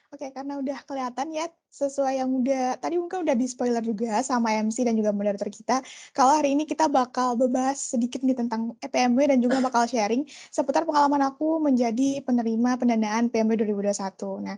Oke, karena udah kelihatan ya, sesuai yang udah tadi mungkin udah di-spoiler juga sama MC dan juga moderator kita, kalau hari ini kita bakal membahas sedikit nih tentang PMW dan juga bakal sharing seputar pengalaman aku menjadi penerima pendanaan PMW 2021. Nah,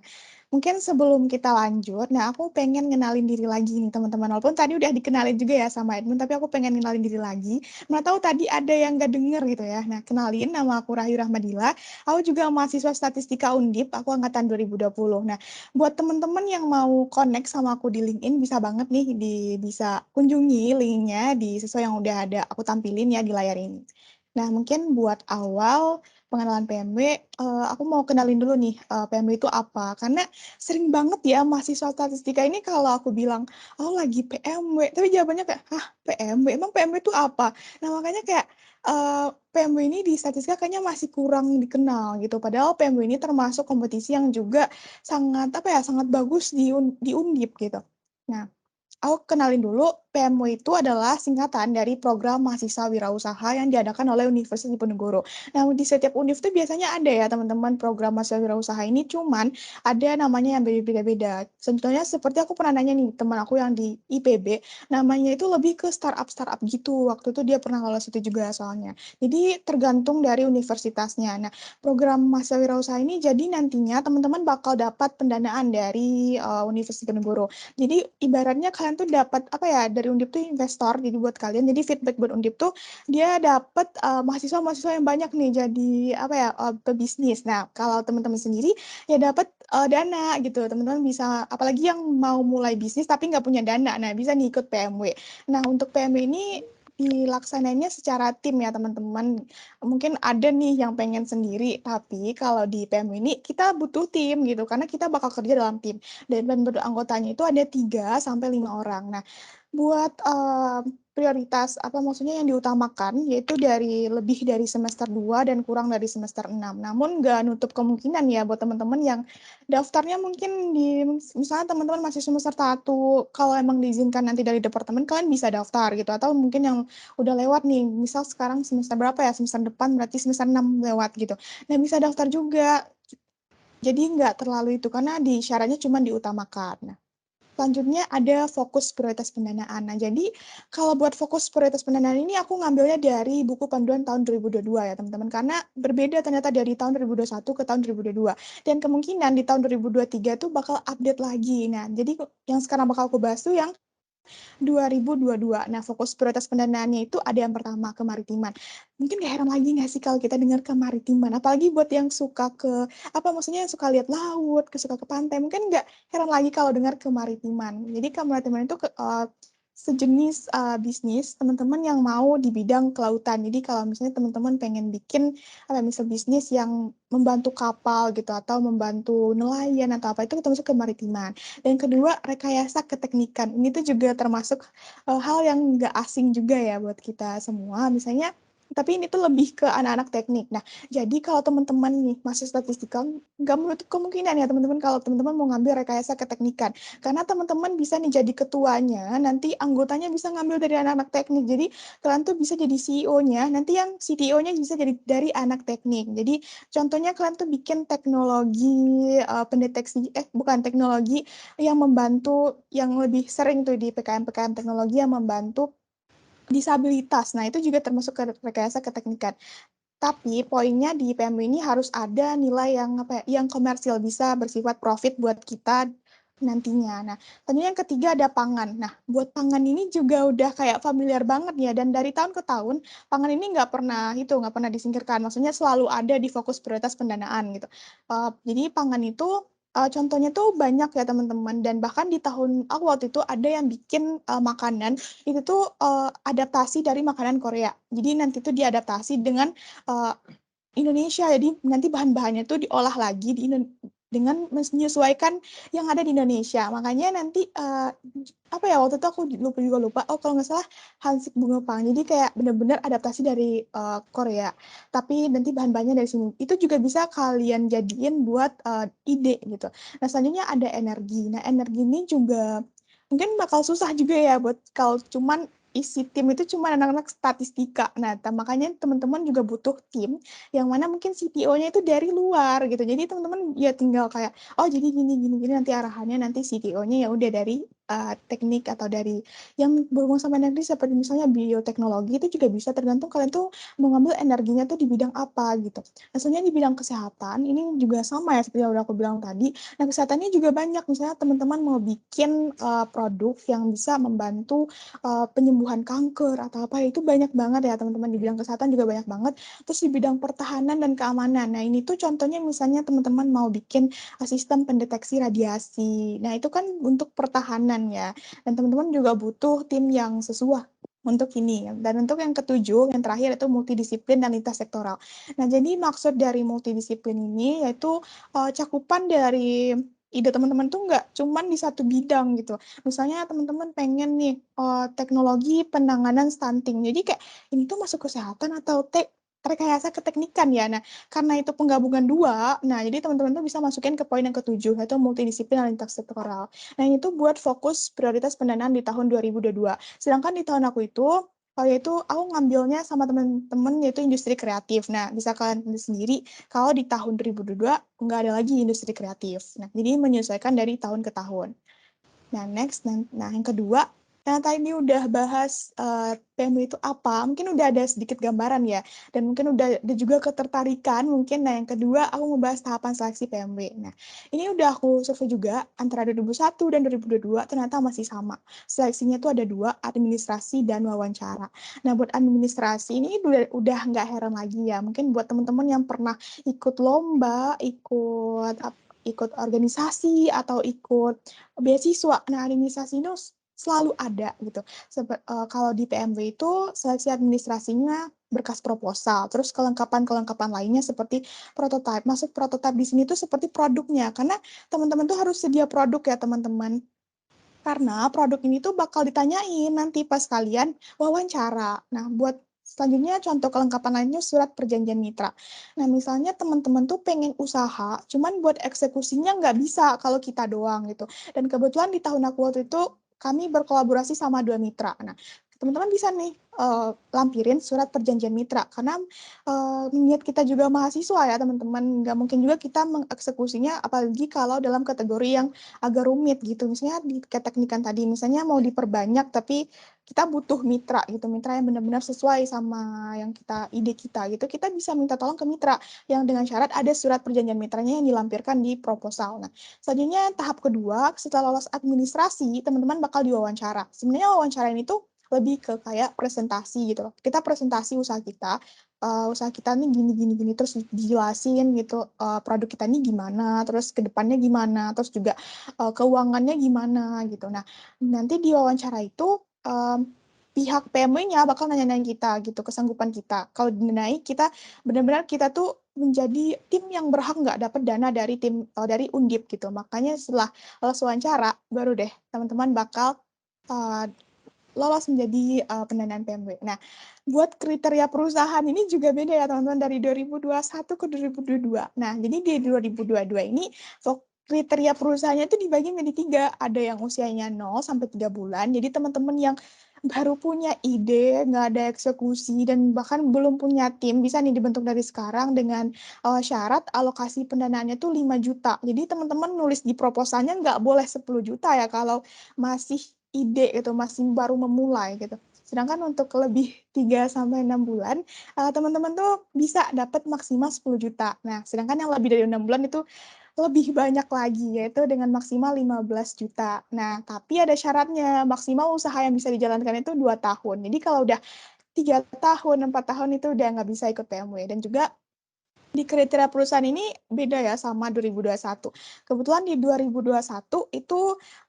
mungkin sebelum kita lanjut, nah aku pengen ngenalin diri lagi nih teman-teman, walaupun tadi udah dikenalin juga ya sama Edmund, tapi aku pengen ngenalin diri lagi. Mana tahu tadi ada yang nggak denger gitu ya. Nah, kenalin nama aku Rahyu Rahmadila, aku juga mahasiswa Statistika Undip, aku angkatan 2020. Nah, buat teman-teman yang mau connect sama aku di LinkedIn bisa banget nih bisa kunjungi linknya di sesuai yang udah ada aku tampilin ya di layar ini. Nah, mungkin buat awal pengenalan PMW, aku mau kenalin dulu nih PMW itu apa. Karena sering banget ya mahasiswa statistika ini kalau aku bilang, oh lagi PMW, tapi jawabannya kayak, hah PMW, emang PMW itu apa? Nah makanya kayak PMW ini di statistika kayaknya masih kurang dikenal gitu. Padahal PMW ini termasuk kompetisi yang juga sangat apa ya, sangat bagus di Undip gitu. Nah, aku kenalin dulu, PMW itu adalah singkatan dari Program Mahasiswa Wirausaha yang diadakan oleh Universitas Diponegoro. Nah, di setiap univ itu biasanya ada ya teman-teman program mahasiswa wirausaha ini, cuman ada namanya yang beda-beda. Contohnya seperti aku pernah nanya nih, teman aku yang di IPB, namanya itu lebih ke startup-startup gitu. Waktu itu dia pernah lolos itu juga soalnya. Jadi tergantung dari universitasnya. Nah, program mahasiswa wirausaha ini jadi nantinya teman-teman bakal dapat pendanaan dari Universitas Diponegoro. Jadi ibaratnya kalian tuh dapat apa ya dari Undip tuh investor jadi buat kalian jadi feedback buat Undip tuh dia dapat mahasiswa-mahasiswa yang banyak nih jadi apa ya pebisnis. Nah, kalau teman-teman sendiri ya dapat dana gitu. Teman-teman bisa apalagi yang mau mulai bisnis tapi nggak punya dana. Nah, bisa nih ikut PMW. Nah, untuk PMW ini dilaksanainnya secara tim ya teman-teman. Mungkin ada nih yang pengen sendiri, tapi kalau di PMW ini kita butuh tim gitu karena kita bakal kerja dalam tim dan anggotanya itu ada 3 sampai 5 orang. Nah, buat prioritas apa maksudnya yang diutamakan yaitu lebih dari semester 2 dan kurang dari semester 6. Namun nggak nutup kemungkinan ya buat teman-teman yang daftarnya mungkin misalnya teman-teman masih semester 1, kalau emang diizinkan nanti dari departemen kalian bisa daftar gitu atau mungkin yang udah lewat nih, misal sekarang semester berapa ya, semester depan berarti semester 6 lewat gitu. Nah, bisa daftar juga. Jadi nggak terlalu itu, karena syaratnya cuma diutamakan. Nah, selanjutnya ada fokus prioritas pendanaan. Nah, jadi kalau buat fokus prioritas pendanaan ini aku ngambilnya dari buku panduan tahun 2022 ya teman-teman, karena berbeda ternyata dari tahun 2021 ke tahun 2022. Dan kemungkinan di tahun 2023 tuh bakal update lagi. Nah, jadi yang sekarang bakal aku bahas tuh yang 2022. Nah, fokus prioritas pendanaannya itu ada yang pertama kemaritiman. Mungkin gak heran lagi nggak sih kalau kita dengar kemaritiman, apalagi buat yang suka apa maksudnya yang suka lihat laut, suka ke pantai, mungkin nggak heran lagi kalau dengar kemaritiman. Jadi kemaritiman itu sejenis bisnis teman-teman yang mau di bidang kelautan. Jadi kalau misalnya teman-teman pengen bikin apa misal bisnis yang membantu kapal gitu atau membantu nelayan atau apa itu termasuk kemaritiman. Dan kedua, rekayasa keteknikan. Ini tuh juga termasuk hal yang nggak asing juga ya buat kita semua. Misalnya, tapi ini tuh lebih ke anak-anak teknik. Nah, jadi kalau teman-teman nih masih statistika, nggak menutup kemungkinan ya teman-teman kalau teman-teman mau ngambil rekayasa keteknikan. Karena teman-teman bisa nih jadi ketuanya, nanti anggotanya bisa ngambil dari anak-anak teknik. Jadi kalian tuh bisa jadi CEO-nya, nanti yang CTO-nya bisa jadi dari anak teknik. Jadi contohnya kalian tuh bikin teknologi pendeteksi, bukan teknologi yang membantu yang lebih sering tuh di PKM-PKM teknologi yang membantu disabilitas. Nah, itu juga termasuk ke rekayasa keteknikan. Tapi poinnya di PMW ini harus ada nilai yang apa ya, yang komersil bisa bersifat profit buat kita nantinya. Nah, tentunya yang ketiga ada pangan. Nah, buat pangan ini juga udah kayak familiar banget ya dan dari tahun ke tahun pangan ini nggak pernah disingkirkan. Maksudnya selalu ada di fokus prioritas pendanaan gitu. Jadi pangan itu contohnya tuh banyak ya teman-teman dan bahkan di tahun aku waktu itu ada yang bikin makanan itu tuh adaptasi dari makanan Korea. Jadi nanti tuh diadaptasi dengan uh, Indonesia. Jadi nanti bahan-bahannya tuh diolah lagi dengan menyesuaikan yang ada di Indonesia. Makanya nanti apa ya waktu itu aku lupa. Oh kalau nggak salah Hansip Bunga Pang. Jadi kayak bener-bener adaptasi dari Korea. Tapi nanti bahan-bahannya dari sini. Itu juga bisa kalian jadiin buat ide gitu. Nah selanjutnya ada energi. Nah energi ini juga mungkin bakal susah juga ya buat kalau cuman isi tim itu cuma anak-anak statistika. Nah, makanya teman-teman juga butuh tim yang mana mungkin CTO-nya itu dari luar gitu. Jadi teman-teman ya tinggal kayak, oh jadi gini gini gini nanti arahannya nanti CTO-nya ya udah dari teknik atau dari yang berhubungan sama energi seperti misalnya bioteknologi itu juga bisa tergantung kalian tuh mau ngambil energinya tuh di bidang apa gitu. Nah, sebenarnya di bidang kesehatan ini juga sama ya seperti yang udah aku bilang tadi. Nah, kesehatannya juga banyak. Misalnya teman-teman mau bikin produk yang bisa membantu penyembuhan kanker atau apa itu banyak banget ya teman-teman, di bidang kesehatan juga banyak banget. Terus di bidang pertahanan dan keamanan. Nah, ini tuh contohnya misalnya teman-teman mau bikin sistem pendeteksi radiasi. Nah, itu kan untuk pertahanan ya. Dan teman-teman juga butuh tim yang sesuai untuk ini. Dan untuk yang ketujuh, yang terakhir itu multidisiplin dan lintas sektoral. Nah, jadi maksud dari multidisiplin ini yaitu cakupan dari ide teman-teman tuh nggak cuman di satu bidang gitu. Misalnya teman-teman pengen nih teknologi penanganan stunting. Jadi kayak ini tuh masuk kesehatan atau rekayasa keteknikan ya. Nah, karena itu penggabungan dua, nah jadi teman-teman tuh bisa masukin ke poin yang ketujuh, yaitu multidisiplin dan lintas sektoral. Nah, ini tuh buat fokus prioritas pendanaan di tahun 2022. Sedangkan di tahun aku itu, yaitu aku ngambilnya sama teman-teman yaitu industri kreatif. Nah, bisa kalian pilih sendiri kalau di tahun 2022 nggak ada lagi industri kreatif. Nah, jadi menyesuaikan dari tahun ke tahun. Nah, next, nah yang kedua, karena tadi udah bahas PMW itu apa, mungkin udah ada sedikit gambaran ya, dan mungkin udah ada juga ketertarikan mungkin. Nah, yang kedua, aku mau bahas tahapan seleksi PMW. Nah, ini udah aku survei juga, antara 2021 dan 2022 ternyata masih sama. Seleksinya tuh ada dua, administrasi dan wawancara. Nah, buat administrasi ini udah nggak heran lagi ya, mungkin buat teman-teman yang pernah ikut lomba, ikut organisasi, atau ikut beasiswa. Nah, administrasi itu selalu ada gitu. Kalau di PMW itu seleksi administrasinya berkas proposal, terus kelengkapan-kelengkapan lainnya seperti prototype. Masuk prototype di sini tuh seperti produknya, karena teman-teman tuh harus sedia produk ya teman-teman. Karena produk ini tuh bakal ditanyain nanti pas kalian wawancara. Nah, buat selanjutnya contoh kelengkapan lainnya surat perjanjian mitra. Nah, misalnya teman-teman tuh pengen usaha, cuman buat eksekusinya nggak bisa kalau kita doang gitu. Dan kebetulan di tahun aku waktu itu kami berkolaborasi sama dua mitra. Nah, teman-teman bisa nih lampirin surat perjanjian mitra karena niat kita juga mahasiswa ya teman-teman. Nggak mungkin juga kita mengeksekusinya apalagi kalau dalam kategori yang agak rumit gitu. Misalnya di keteknikan tadi, misalnya mau diperbanyak tapi kita butuh mitra gitu, mitra yang benar-benar sesuai sama yang ide kita gitu. Kita bisa minta tolong ke mitra yang dengan syarat ada surat perjanjian mitranya yang dilampirkan di proposal. Nah, selanjutnya tahap kedua, setelah lolos administrasi, teman-teman bakal diwawancara. Sebenarnya wawancara ini tuh lebih ke kayak presentasi gitu loh. Kita presentasi usaha kita nih gini gini gini terus dijelasin gitu produk kita nih gimana, terus ke depannya gimana, terus juga keuangannya gimana gitu. Nah, nanti di wawancara itu pihak PMW-nya bakal nanya-nanya kita gitu, kesanggupan kita. Kalau dinilai kita benar-benar kita tuh menjadi tim yang berhak nggak dapat dana dari dari Undip gitu. Makanya setelah lolos wawancara, baru deh teman-teman bakal uh, lolos menjadi pendanaan PMW. Nah, buat kriteria perusahaan ini juga beda ya teman-teman dari 2021 ke 2022. Nah, jadi di 2022 ini kriteria perusahaannya itu dibagi menjadi tiga. Ada yang usianya 0 sampai 3 bulan. Jadi teman-teman yang baru punya ide, nggak ada eksekusi, dan bahkan belum punya tim, bisa nih dibentuk dari sekarang dengan syarat alokasi pendanaannya tuh 5 juta. Jadi teman-teman nulis di proposalnya nggak boleh 10 juta ya kalau masih ide gitu, masih baru memulai gitu. Sedangkan untuk lebih 3 sampai 6 bulan, teman-teman tuh bisa dapat maksimal 10 juta. Nah, sedangkan yang lebih dari 6 bulan itu lebih banyak lagi, yaitu dengan maksimal 15 juta. Nah, tapi ada syaratnya, maksimal usaha yang bisa dijalankan itu 2 tahun. Jadi kalau udah 3 tahun, 4 tahun itu udah nggak bisa ikut PMW. Dan juga di kriteria perusahaan ini beda ya sama 2021. Kebetulan di 2021 itu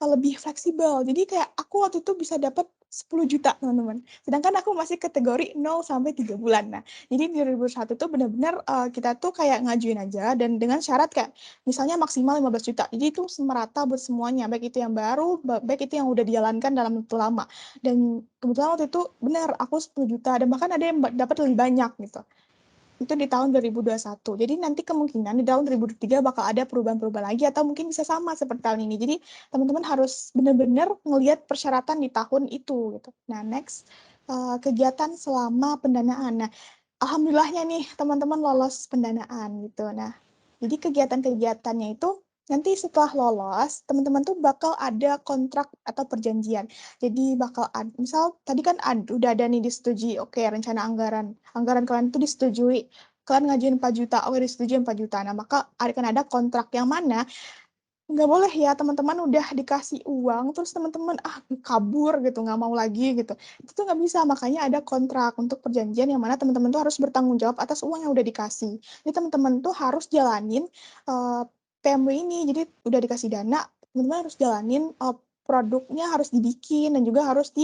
lebih fleksibel. Jadi kayak aku waktu itu bisa dapat 10 juta, teman-teman. Sedangkan aku masih kategori 0 sampai 3 bulan. Nah, jadi di 2021 tuh benar-benar kita tuh kayak ngajuin aja dan dengan syarat kayak misalnya maksimal 15 juta. Jadi itu merata buat semuanya, baik itu yang baru, baik itu yang udah dijalankan dalam waktu lama. Dan kebetulan waktu itu benar aku 10 juta dan bahkan ada yang dapat lebih banyak gitu. itu di tahun 2021. Jadi nanti kemungkinan di tahun 2023 bakal ada perubahan-perubahan lagi atau mungkin bisa sama seperti tahun ini. Jadi teman-teman harus benar-benar ngelihat persyaratan di tahun itu gitu. Nah, next kegiatan selama pendanaan. Nah, alhamdulillahnya nih teman-teman lolos pendanaan gitu. Nah, jadi kegiatan-kegiatannya itu nanti setelah lolos, teman-teman tuh bakal ada kontrak atau perjanjian. Jadi bakal misal tadi kan udah ada nih disetujui, oke rencana anggaran kalian tuh disetujui, kalian ngajuin 4 juta, oke disetujui 4 juta. Nah, maka akan ada kontrak yang mana nggak boleh ya teman-teman udah dikasih uang terus teman-teman kabur gitu nggak mau lagi gitu, itu tuh nggak bisa. Makanya ada kontrak untuk perjanjian yang mana teman-teman tuh harus bertanggung jawab atas uang yang udah dikasih. Jadi teman-teman tuh harus jalanin PMW ini. Jadi udah dikasih dana, teman-teman harus jalanin, produknya harus dibikin dan juga harus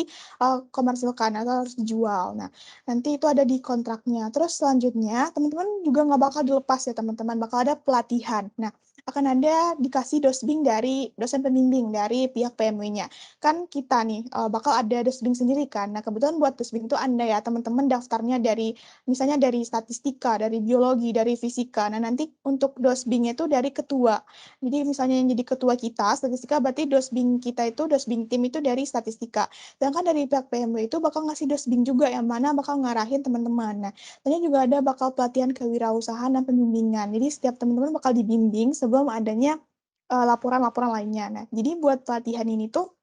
komersilkan atau harus dijual. Nah, nanti itu ada di kontraknya. Terus selanjutnya teman-teman juga nggak bakal dilepas ya teman-teman, bakal ada pelatihan. Nah, akan ada dikasih dosbing dari dosen pembimbing dari pihak PMW-nya. Kan kita nih bakal ada dosbing sendiri kan. Nah, kebetulan buat dosbing itu Anda ya, teman-teman daftarnya dari misalnya dari statistika, dari biologi, dari fisika. Nah, nanti untuk dosbingnya itu dari ketua. Jadi misalnya yang jadi ketua kita, statistika berarti dosbing kita itu, dosbing tim itu dari statistika. Sedangkan dari pihak PMW itu bakal ngasih dosbing juga yang mana bakal ngarahin teman-teman. Nah, tentunya juga ada bakal pelatihan kewirausahaan dan pembimbingan. Jadi setiap teman-teman bakal dibimbing sebelum adanya laporan-laporan lainnya. Nah, jadi buat pelatihan ini tuh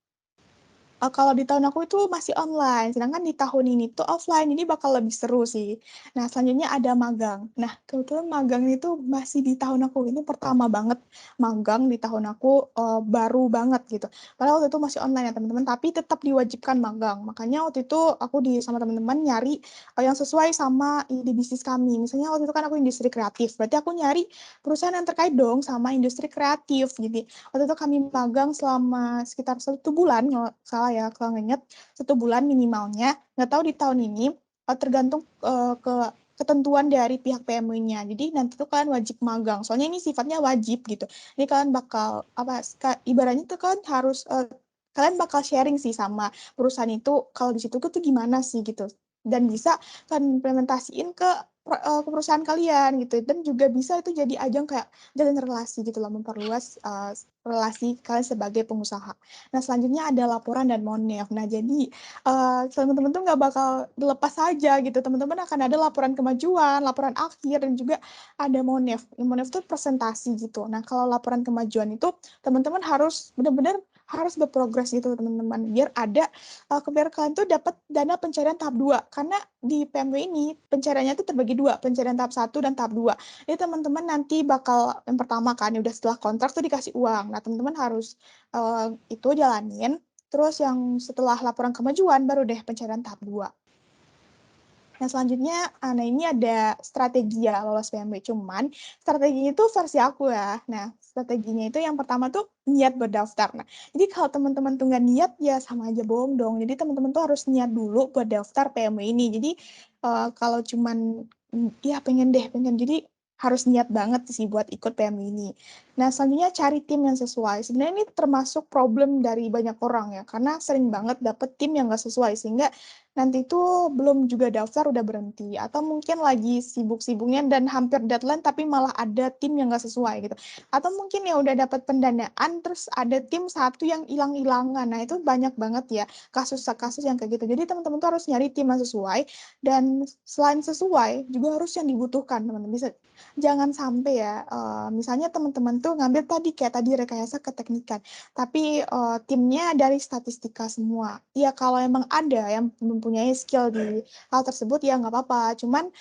kalau di tahun aku itu masih online, sedangkan di tahun ini tuh offline, jadi bakal lebih seru sih. Nah, selanjutnya ada magang. Nah, kebetulan magang itu masih di tahun aku, ini pertama banget magang di tahun aku, baru banget gitu. Padahal waktu itu masih online ya teman-teman, tapi tetap diwajibkan magang. Makanya waktu itu aku sama teman-teman nyari yang sesuai sama ide bisnis kami. Misalnya waktu itu kan aku industri kreatif, berarti aku nyari perusahaan yang terkait dong sama industri kreatif. Jadi waktu itu kami magang selama sekitar 1 bulan, kalau salah ya, kalau nggak inget, 1 bulan minimalnya. Nggak tahu di tahun ini, tergantung ke ketentuan dari pihak PMW-nya. Jadi nanti tuh kalian wajib magang. Soalnya ini sifatnya wajib gitu. Jadi kalian bakal ibaratnya tuh kalian harus kalian bakal sharing sih sama perusahaan itu kalau di situ tuh gimana sih gitu. Dan bisa kan implementasiin ke perusahaan kalian gitu. Dan juga bisa itu jadi ajang kayak jalin relasi gitu loh, memperluas relasi kalian sebagai pengusaha. Nah, selanjutnya ada laporan dan monef. Nah, jadi teman-teman tuh nggak bakal dilepas saja gitu. Teman-teman akan ada laporan kemajuan, laporan akhir, dan juga ada monef. Monef itu presentasi gitu. Nah, kalau laporan kemajuan itu teman-teman harus benar-benar harus berprogres gitu teman-teman biar ada biar kalian tuh dapat dana pencarian tahap 2 karena di PMW ini pencariannya tuh terbagi dua, pencarian tahap 1 dan tahap 2. Jadi teman-teman nanti bakal yang pertama kan udah setelah kontrak tuh dikasih uang. Nah, teman-teman harus itu jalanin. Terus yang setelah laporan kemajuan baru deh pencarian tahap 2. Nah, selanjutnya, nah ini ada strategi ya lolos PMB, cuman strateginya itu versi aku ya. Nah, strateginya itu yang pertama tuh niat berdaftar. Nah, jadi kalau teman-teman tuh nggak niat, ya sama aja bohong dong. Jadi teman-teman tuh harus niat dulu buat daftar PMB ini. Jadi kalau cuman, ya pengen deh, pengen. Jadi harus niat banget sih buat ikut PMB ini. Nah, selanjutnya cari tim yang sesuai. Sebenarnya ini termasuk problem dari banyak orang ya, karena sering banget dapet tim yang nggak sesuai, sehingga nanti itu belum juga daftar udah berhenti atau mungkin lagi sibuk-sibuknya dan hampir deadline tapi malah ada tim yang nggak sesuai gitu atau mungkin ya udah dapat pendanaan terus ada tim satu yang hilang-hilangan. Nah, itu banyak banget ya kasus-kasus yang kayak gitu. Jadi teman-teman tuh harus nyari tim yang sesuai, dan selain sesuai juga harus yang dibutuhkan teman-teman. Bisa jangan sampai ya misalnya teman-teman tuh ngambil tadi kayak tadi rekayasa keteknikan tapi timnya dari statistika semua. Ya kalau emang ada yang mempunyai skill di hal tersebut ya nggak apa-apa. Cuman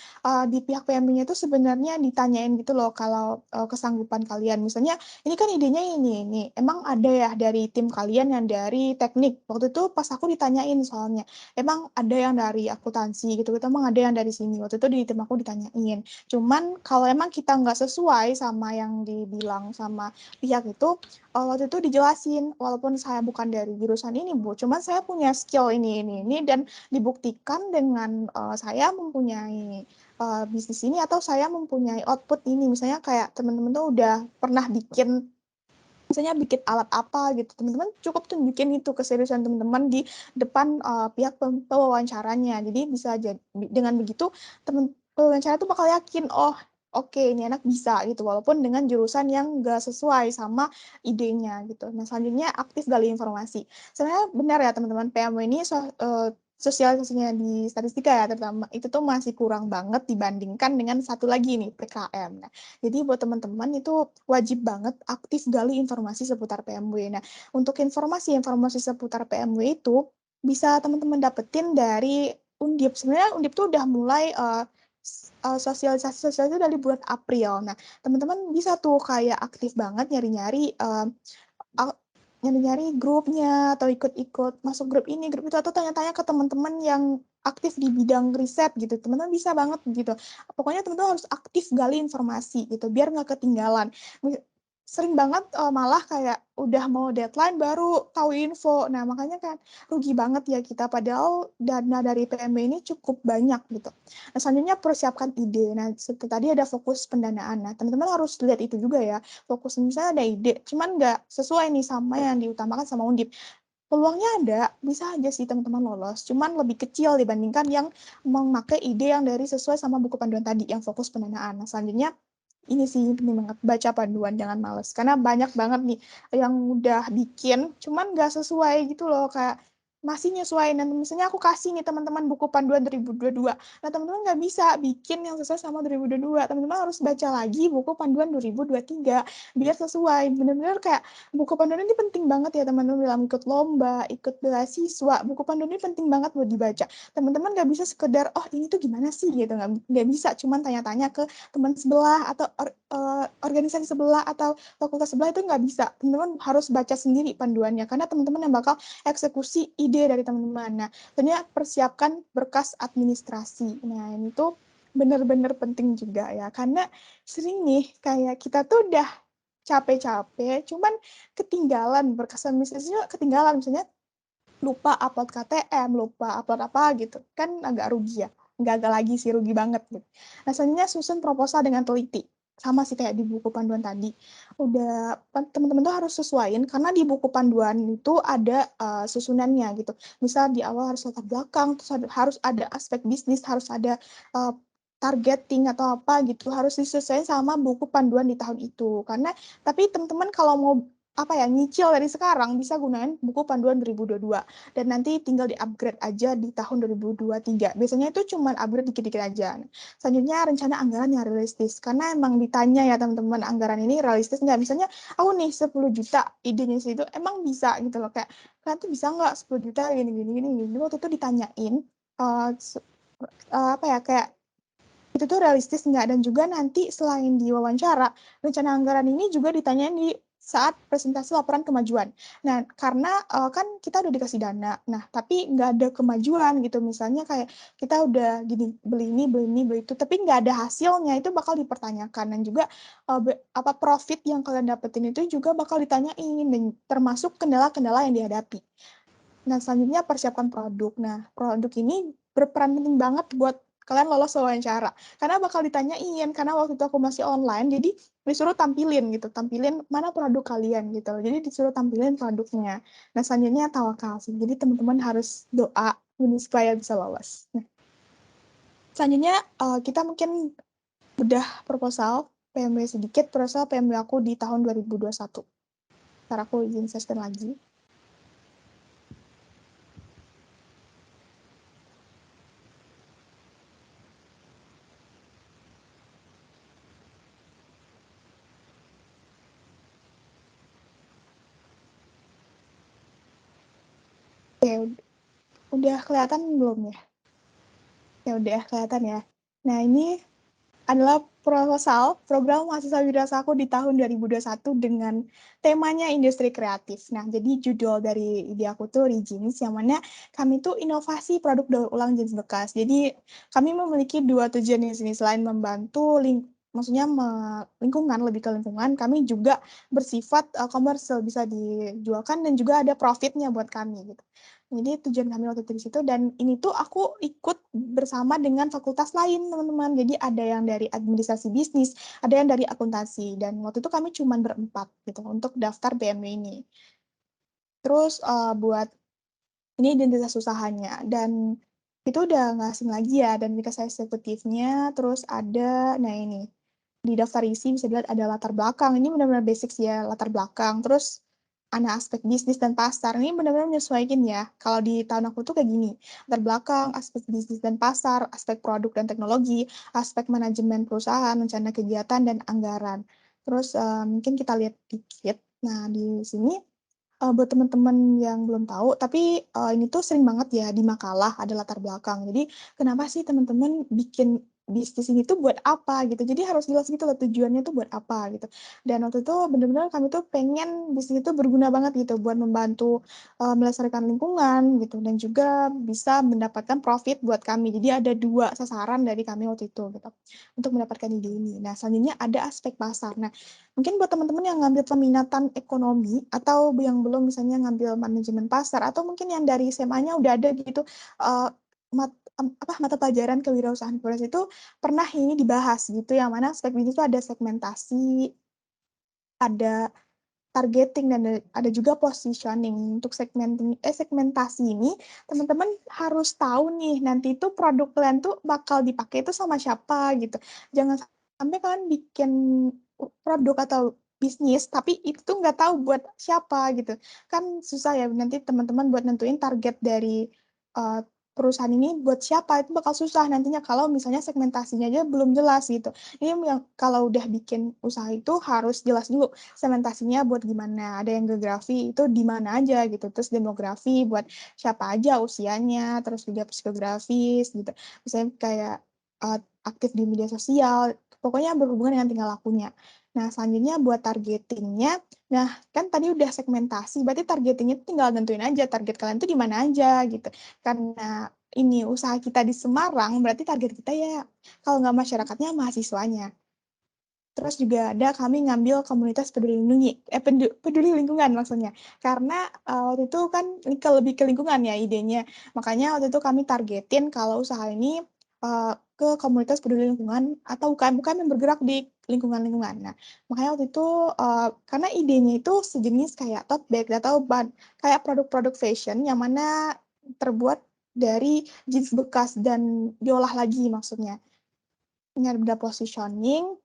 di pihak PMB-nya itu sebenarnya ditanyain gitu loh kalau kesanggupan kalian. Misalnya ini kan idenya ini. Emang ada ya dari tim kalian yang dari teknik? Waktu itu pas aku ditanyain soalnya. Emang ada yang dari akuntansi gitu. Emang ada yang dari sini. Waktu itu di tim aku ditanyain. Cuman kalau emang kita nggak sesuai sama yang dibilang sama pihak itu, waktu itu dijelasin, walaupun saya bukan dari jurusan ini, Bu, cuman saya punya skill ini, dan dibuktikan dengan saya mempunyai bisnis ini atau saya mempunyai output ini. Misalnya kayak teman-teman tuh udah pernah bikin, misalnya bikin alat apa gitu, teman-teman cukup tunjukin itu keseriusan teman-teman di depan pihak pewawancaranya. Jadi bisa jadi dengan begitu teman wawancara tuh bakal yakin, "Oh, oke ini anak bisa," gitu, walaupun dengan jurusan yang nggak sesuai sama idenya gitu. Nah, selanjutnya aktif gali informasi. Sebenarnya benar ya teman-teman, PMW ini sosialisasinya di statistika ya terutama, itu tuh masih kurang banget dibandingkan dengan satu lagi nih, PKM. Nah, jadi buat teman-teman itu wajib banget aktif gali informasi seputar PMW. Nah, untuk informasi-informasi seputar PMW itu bisa teman-teman dapetin dari Undip. Sebenarnya Undip tuh udah mulai, sosialisasi dari bulan April. Nah, teman-teman bisa tuh kayak aktif banget nyari-nyari nyari-nyari grupnya atau ikut-ikut masuk grup ini, grup itu, atau tanya-tanya ke teman-teman yang aktif di bidang riset gitu. Teman-teman bisa banget gitu. Pokoknya teman-teman harus aktif gali informasi gitu biar nggak ketinggalan. Sering banget malah kayak udah mau deadline baru tahu info. Nah, makanya kan rugi banget ya kita padahal dana dari PMB ini cukup banyak gitu. Nah, selanjutnya persiapkan ide. Nah, seperti tadi ada fokus pendanaan. Nah, teman-teman harus lihat itu juga ya. Fokus misalnya ada ide, cuman nggak sesuai nih sama yang diutamakan sama Undip. Peluangnya ada, bisa aja sih teman-teman lolos, cuman lebih kecil dibandingkan yang memakai ide yang dari sesuai sama buku panduan tadi, yang fokus pendanaan. Nah, selanjutnya ini sih penting banget, baca panduan, jangan males. Karena banyak banget nih yang udah bikin, cuman nggak sesuai gitu loh, kayak masih nyesuaiin. Dan misalnya aku kasih nih teman-teman buku panduan 2022. Nah, teman-teman nggak bisa bikin yang sesuai sama 2022. Teman-teman harus baca lagi buku panduan 2023 biar sesuai. Bener-bener kayak buku panduan ini penting banget ya teman-teman dalam ikut lomba, ikut beasiswa. Buku panduan ini penting banget buat dibaca. Teman-teman nggak bisa sekedar, oh ini tuh gimana sih gitu. Nggak bisa cuman tanya-tanya ke teman sebelah atau organisasi sebelah atau fakultas sebelah, itu nggak bisa. Teman-teman harus baca sendiri panduannya karena teman-teman yang bakal eksekusi ide dari teman-teman. Nah, tentunya persiapkan berkas administrasi. Nah, ini tuh benar-benar penting juga ya karena sering nih kayak kita tuh udah capek-capek cuman ketinggalan berkas administrasinya, ketinggalan misalnya lupa upload KTM, lupa upload apa gitu, kan agak rugi ya. Nggak agak lagi sih, rugi banget gitu. Nah, selanjutnya susun proposal dengan teliti. Sama sih kayak di buku panduan tadi. Udah, teman-teman tuh harus sesuaiin, karena di buku panduan itu ada susunannya gitu. Misal di awal harus latar belakang, terus harus ada aspek bisnis, harus ada uh, targeting atau apa gitu, harus disesuaikan sama buku panduan di tahun itu. Karena, tapi teman-teman kalau mau apa ya, nyicil dari sekarang bisa gunain buku panduan 2022 dan nanti tinggal di-upgrade aja di tahun 2023. Biasanya itu cuma upgrade dikit-dikit aja. Selanjutnya rencana anggaran yang realistis. Karena emang ditanya ya teman-teman, anggaran ini realistis nggak? Misalnya aku nih 10 juta idenya situ, emang bisa gitu loh. Kayak, kalian tuh bisa nggak 10 juta gini-gini. Jadi waktu itu ditanyain, apa ya, kayak itu tuh realistis nggak? Dan juga nanti selain di wawancara, rencana anggaran ini juga ditanyain di saat presentasi laporan kemajuan. Nah, karena kan kita udah dikasih dana, nah tapi nggak ada kemajuan gitu. Misalnya kayak kita udah gini, beli ini, beli ini, beli itu, tapi nggak ada hasilnya, itu bakal dipertanyakan. Dan juga apa profit yang kalian dapetin itu juga bakal ditanyain, dan termasuk kendala-kendala yang dihadapi. Nah, selanjutnya persiapkan produk. Nah, produk ini berperan penting banget buat kalian lolos wawancara. Karena bakal ditanyain, karena waktu itu aku masih online, jadi disuruh tampilin gitu, tampilin mana produk kalian gitu. Jadi disuruh tampilin produknya. Nah, selanjutnya tawakal sih. Jadi teman-teman harus doa supaya bisa lolos. Nah, selanjutnya kita mungkin udah proposal PMW sedikit, proposal PMW aku di tahun 2021. Ntar aku izin share lagi. Oke, udah kelihatan belum ya? Ya udah kelihatan ya. Nah, ini adalah proposal program mahasiswa wirausaha aku di tahun 2021 dengan temanya industri kreatif. Nah, jadi judul dari ide aku tuh Rejeans, yang mana kami tuh inovasi produk daur ulang jeans bekas. Jadi kami memiliki dua tujuan di sini. Selain membantu maksudnya lingkungan, lebih ke lingkungan, kami juga bersifat komersil, bisa dijualkan dan juga ada profitnya buat kami gitu. Jadi tujuan kami waktu itu di situ, dan ini tuh aku ikut bersama dengan fakultas lain, teman-teman. Jadi ada yang dari administrasi bisnis, ada yang dari akuntansi, dan waktu itu kami cuma berempat gitu untuk daftar BMW ini. Terus buat ini identitas usahanya, dan itu udah nggak asing lagi ya, dan nikah saya eksekutifnya, terus ada, nah ini, di daftar isi bisa dilihat ada latar belakang, ini benar-benar basic sih ya, latar belakang, terus ada aspek bisnis dan pasar, ini benar-benar menyesuaikan ya, kalau di tahun aku tuh kayak gini, latar belakang, aspek bisnis dan pasar, aspek produk dan teknologi, aspek manajemen perusahaan, rencana kegiatan, dan anggaran. Terus mungkin kita lihat dikit, nah di sini buat teman-teman yang belum tahu, tapi, ini tuh sering banget ya di makalah ada latar belakang. Jadi, kenapa sih teman-teman bikin bisnis ini tuh buat apa gitu. Jadi harus jelas gitu loh tujuannya tuh buat apa gitu. Dan waktu itu bener-bener kami tuh pengen bisnis itu berguna banget gitu buat membantu, melestarikan lingkungan gitu dan juga bisa mendapatkan profit buat kami. Jadi ada 2 sasaran dari kami waktu itu gitu, untuk mendapatkan ide ini. Nah, selanjutnya ada aspek pasar. Nah, mungkin buat teman-teman yang ngambil peminatan ekonomi atau yang belum misalnya ngambil manajemen pasar atau mungkin yang dari SMA-nya udah ada gitu, eee, mata pelajaran kewirausahaan Polres itu pernah ini dibahas gitu, yang mana aspek bisnis itu ada segmentasi, ada targeting, dan ada juga positioning. Untuk segmentasi ini, teman-teman harus tahu nih, nanti itu produk kalian tuh bakal dipakai itu sama siapa gitu. Jangan sampai kalian bikin produk atau bisnis, tapi itu tuh nggak tahu buat siapa gitu. Kan susah ya nanti teman-teman buat nentuin target dari, eee, perusahaan ini buat siapa, itu bakal susah nantinya kalau misalnya segmentasinya aja belum jelas gitu. Ini yang kalau udah bikin usaha itu harus jelas dulu segmentasinya buat gimana, ada yang geografi itu di mana aja gitu, terus demografi buat siapa aja usianya, terus juga psikografis gitu. Misalnya kayak, aktif di media sosial, pokoknya berhubungan dengan tingkah lakunya. Nah, selanjutnya buat targeting-nya, nah kan tadi udah segmentasi, berarti targeting-nya tinggal nentuin aja target kalian tuh di mana aja gitu. Karena ini usaha kita di Semarang, berarti target kita ya kalau nggak masyarakatnya, mahasiswanya. Terus juga ada kami ngambil komunitas peduli lindungi peduli lingkungan maksudnya. Karena, waktu itu kan lebih ke lingkungan ya idenya. Makanya waktu itu kami targetin kalau usaha ini, ke komunitas peduli lingkungan atau UKM-UKM yang bergerak di lingkungan-lingkungan. Nah, makanya waktu itu, karena idenya itu sejenis kayak tote bag atau kayak produk-produk fashion yang mana terbuat dari jeans bekas dan diolah lagi maksudnya. Ini ada positioning.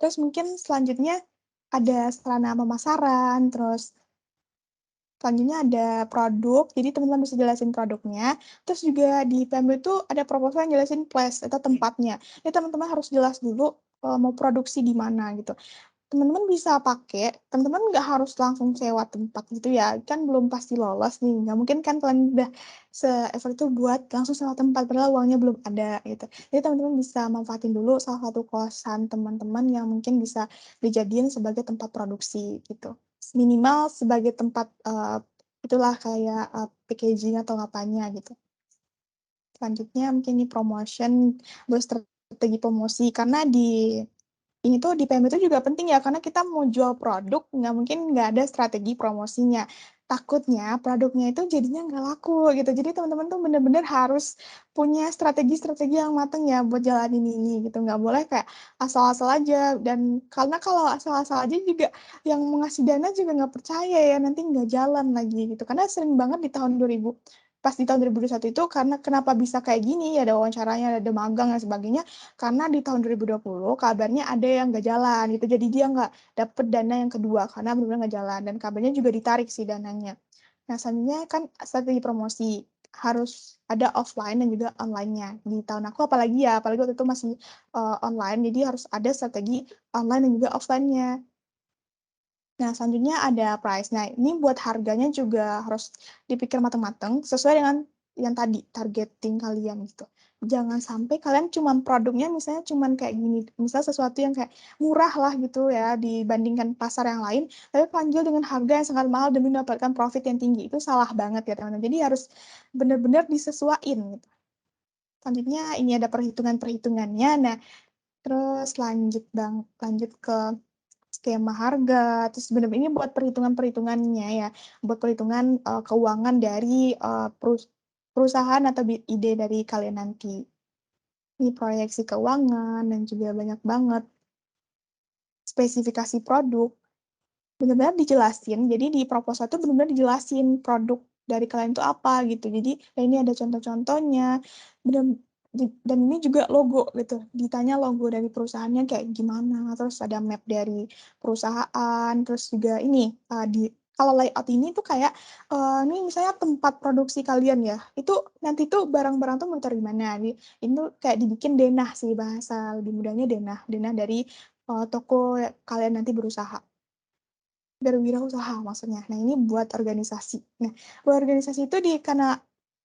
Terus mungkin selanjutnya ada sarana pemasaran, terus selanjutnya ada produk, jadi teman-teman bisa jelasin produknya, terus juga di PMB itu ada proposal yang jelasin place atau tempatnya. Jadi teman-teman harus jelas dulu, mau produksi di mana gitu. Teman-teman bisa pakai, teman-teman nggak harus langsung sewa tempat gitu ya, kan belum pasti lolos nih, nggak mungkin kan kalian udah se-effort itu buat langsung sewa tempat, padahal uangnya belum ada gitu. Jadi teman-teman bisa manfaatin dulu salah satu kosan teman-teman yang mungkin bisa dijadiin sebagai tempat produksi gitu. Minimal sebagai tempat, itulah kayak, packaging atau apanya gitu. Selanjutnya mungkin nih promotion, buat strategi promosi, karena ini tuh di PMB itu juga penting ya, karena kita mau jual produk, nggak mungkin nggak ada strategi promosinya. Takutnya produknya itu jadinya nggak laku gitu. Jadi teman-teman tuh bener-bener harus punya strategi-strategi yang mateng ya buat jalanin ini gitu. Nggak boleh kayak asal-asal aja. Dan karena kalau asal-asal aja juga yang mau ngasih dana juga nggak percaya ya, nanti nggak jalan lagi gitu. Karena sering banget di tahun 2000, pas di tahun 2021 itu karena kenapa bisa kayak gini, ya ada wawancaranya, ada magang dan sebagainya, karena di tahun 2020 kabarnya ada yang nggak jalan gitu, jadi dia nggak dapet dana yang kedua karena bener-bener nggak jalan dan kabarnya juga ditarik sih dananya. Nah, selanjutnya kan strategi promosi, harus ada offline dan juga online-nya. Di tahun aku apalagi ya, apalagi waktu itu masih, online, jadi harus ada strategi online dan juga offline-nya. Nah, selanjutnya ada price. Nah, ini buat harganya juga harus dipikir matang-matang sesuai dengan yang tadi, targeting kalian gitu. Jangan sampai kalian cuman produknya misalnya cuman kayak gini, misal sesuatu yang kayak murah lah gitu ya dibandingkan pasar yang lain, tapi kalian jual dengan harga yang sangat mahal demi mendapatkan profit yang tinggi. Itu salah banget ya, teman-teman. Jadi harus benar-benar disesuaiin gitu. Selanjutnya ini ada perhitungan-perhitungannya. Nah, terus lanjut ke skema harga, terus bener ini buat perhitungan-perhitungannya ya, buat perhitungan, keuangan dari, perusahaan atau ide dari kalian nanti. Ini proyeksi keuangan dan juga banyak banget spesifikasi produk, benar-benar dijelasin, jadi di proposal itu benar-benar dijelasin produk dari kalian itu apa gitu. Jadi ini ada contoh-contohnya, bener dan ini juga logo gitu, ditanya logo dari perusahaannya kayak gimana, terus ada map dari perusahaan, terus juga ini, kalau layout ini tuh kayak, ini misalnya tempat produksi kalian ya, itu nanti tuh barang-barang tuh mau ditaruh di mana, ini tuh kayak dibikin denah sih, bahasa lebih mudahnya denah, denah dari, toko kalian nanti berusaha. Berwirausaha maksudnya. Nah, ini buat organisasi. Nah, buat organisasi itu karena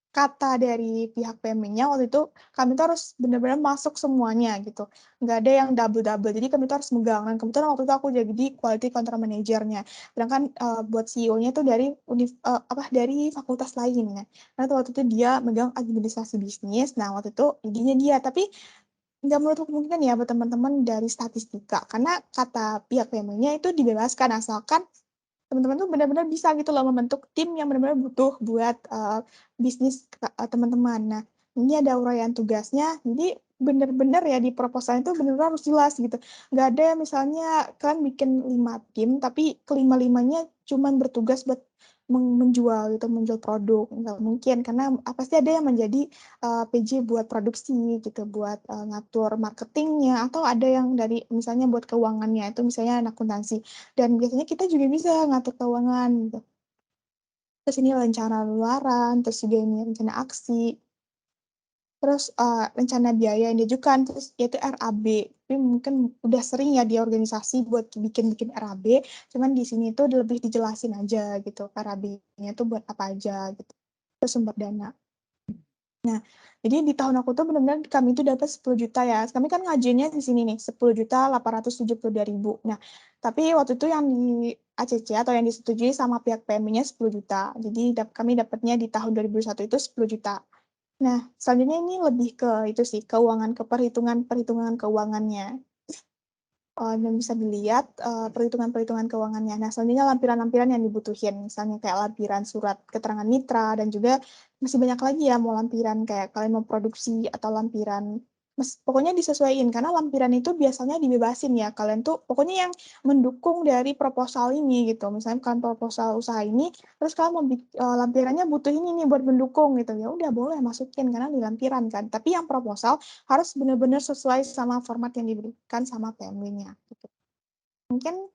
kata dari pihak PMI-nya waktu itu, kami tuh harus benar-benar masuk semuanya gitu, nggak ada yang double-double. Jadi kami tuh harus megang, dan kebetulan waktu itu aku jadi quality control manager-nya. Sedangkan, buat CEO-nya tuh dari dari fakultas lain ya. Karena tuh waktu itu dia megang administrasi bisnis, nah waktu itu idenya dia, tapi nggak menutup kemungkinan ya buat teman-teman dari statistika, karena kata pihak PMI-nya itu dibebaskan asalkan teman-teman tuh benar-benar bisa gitu loh membentuk tim yang benar-benar butuh buat, bisnis teman-teman. Nah, ini ada uraian tugasnya, jadi benar-benar ya di proposal itu benar-benar harus jelas gitu. Nggak ada misalnya kalian bikin 5 tim, tapi kelima-limanya cuman bertugas buat menjual gitu, menjual produk, nggak mungkin karena, pasti ada yang menjadi, PJ buat produksi gitu, buat, ngatur marketingnya, atau ada yang dari misalnya buat keuangannya, itu misalnya akuntansi. Dan biasanya kita juga bisa ngatur keuangan gitu. Terus ini rencana luaran, terus juga ini rencana aksi, terus, rencana biaya yang diajukan, terus yaitu RAB. Tapi mungkin udah sering ya di organisasi buat bikin-bikin RAB, cuman di sini tuh lebih dijelasin aja gitu, RAB-nya tuh buat apa aja gitu, terus sumber dana. Nah, jadi di tahun aku tuh benar-benar kami tuh dapat 10 juta ya, kami kan ngajuinnya di sini nih, 10.872.000. Nah, tapi waktu itu yang di ACC atau yang disetujui sama pihak PMI-nya 10 juta. Jadi kami dapatnya di tahun 2021 itu 10 juta. Nah, selanjutnya ini lebih ke itu sih, keuangan, ke perhitungan-perhitungan keuangannya. Dan bisa dilihat, perhitungan-perhitungan keuangannya. Nah, selanjutnya lampiran-lampiran yang dibutuhin, misalnya kayak lampiran surat keterangan mitra dan juga masih banyak lagi ya, mau lampiran kayak kalian mau produksi atau lampiran pokoknya disesuaiin, karena lampiran itu biasanya dibebasin ya, kalian tuh pokoknya yang mendukung dari proposal ini gitu. Misalnya kalian proposal usaha ini, terus kalian mau lampirannya butuh ini nih buat mendukung gitu, ya udah boleh masukin karena di lampiran kan. Tapi yang proposal harus benar-benar sesuai sama format yang diberikan sama PMW-nya, gitu. Mungkin,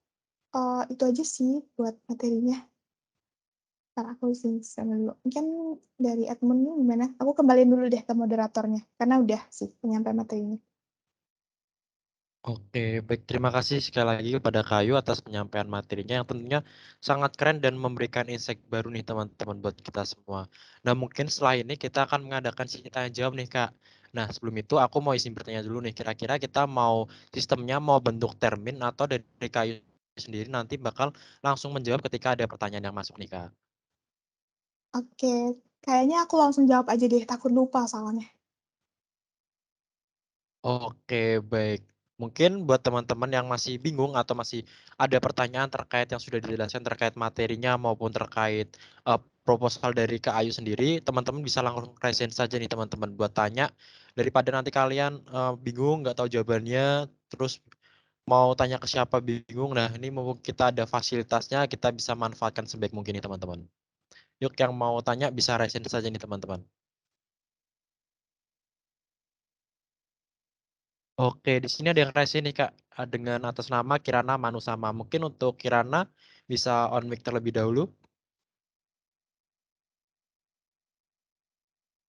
itu aja sih buat materinya. Entar aku isi sana dulu. Mungkin dari admin nih gimana? Aku kembaliin dulu deh ke moderatornya, karena udah sih penyampaian materinya. Oke, baik. Terima kasih sekali lagi kepada Kayu atas penyampaian materinya yang tentunya sangat keren dan memberikan insight baru nih teman-teman buat kita semua. Nah, mungkin setelah ini kita akan mengadakan sesi tanya jawab nih, Kak. Nah, sebelum itu aku mau izin bertanya dulu nih, kira-kira kita mau sistemnya mau bentuk termin atau dari Kayu sendiri nanti bakal langsung menjawab ketika ada pertanyaan yang masuk nih, Kak? Oke, kayaknya aku langsung jawab aja deh, takut lupa soalnya. Oke, baik. Mungkin buat teman-teman yang masih bingung atau masih ada pertanyaan terkait yang sudah dijelaskan terkait materinya maupun terkait proposal dari Kak Ayu sendiri, teman-teman bisa langsung raise hand saja nih teman-teman buat tanya daripada nanti kalian bingung nggak tahu jawabannya, terus mau tanya ke siapa bingung. Nah, ini mumpung kita ada fasilitasnya, kita bisa manfaatkan sebaik mungkin nih teman-teman. Yuk yang mau tanya bisa raise hand saja nih teman-teman. Oke, di sini ada yang raise nih Kak, dengan atas nama Kirana Manusama. Mungkin untuk Kirana bisa on mic terlebih dahulu.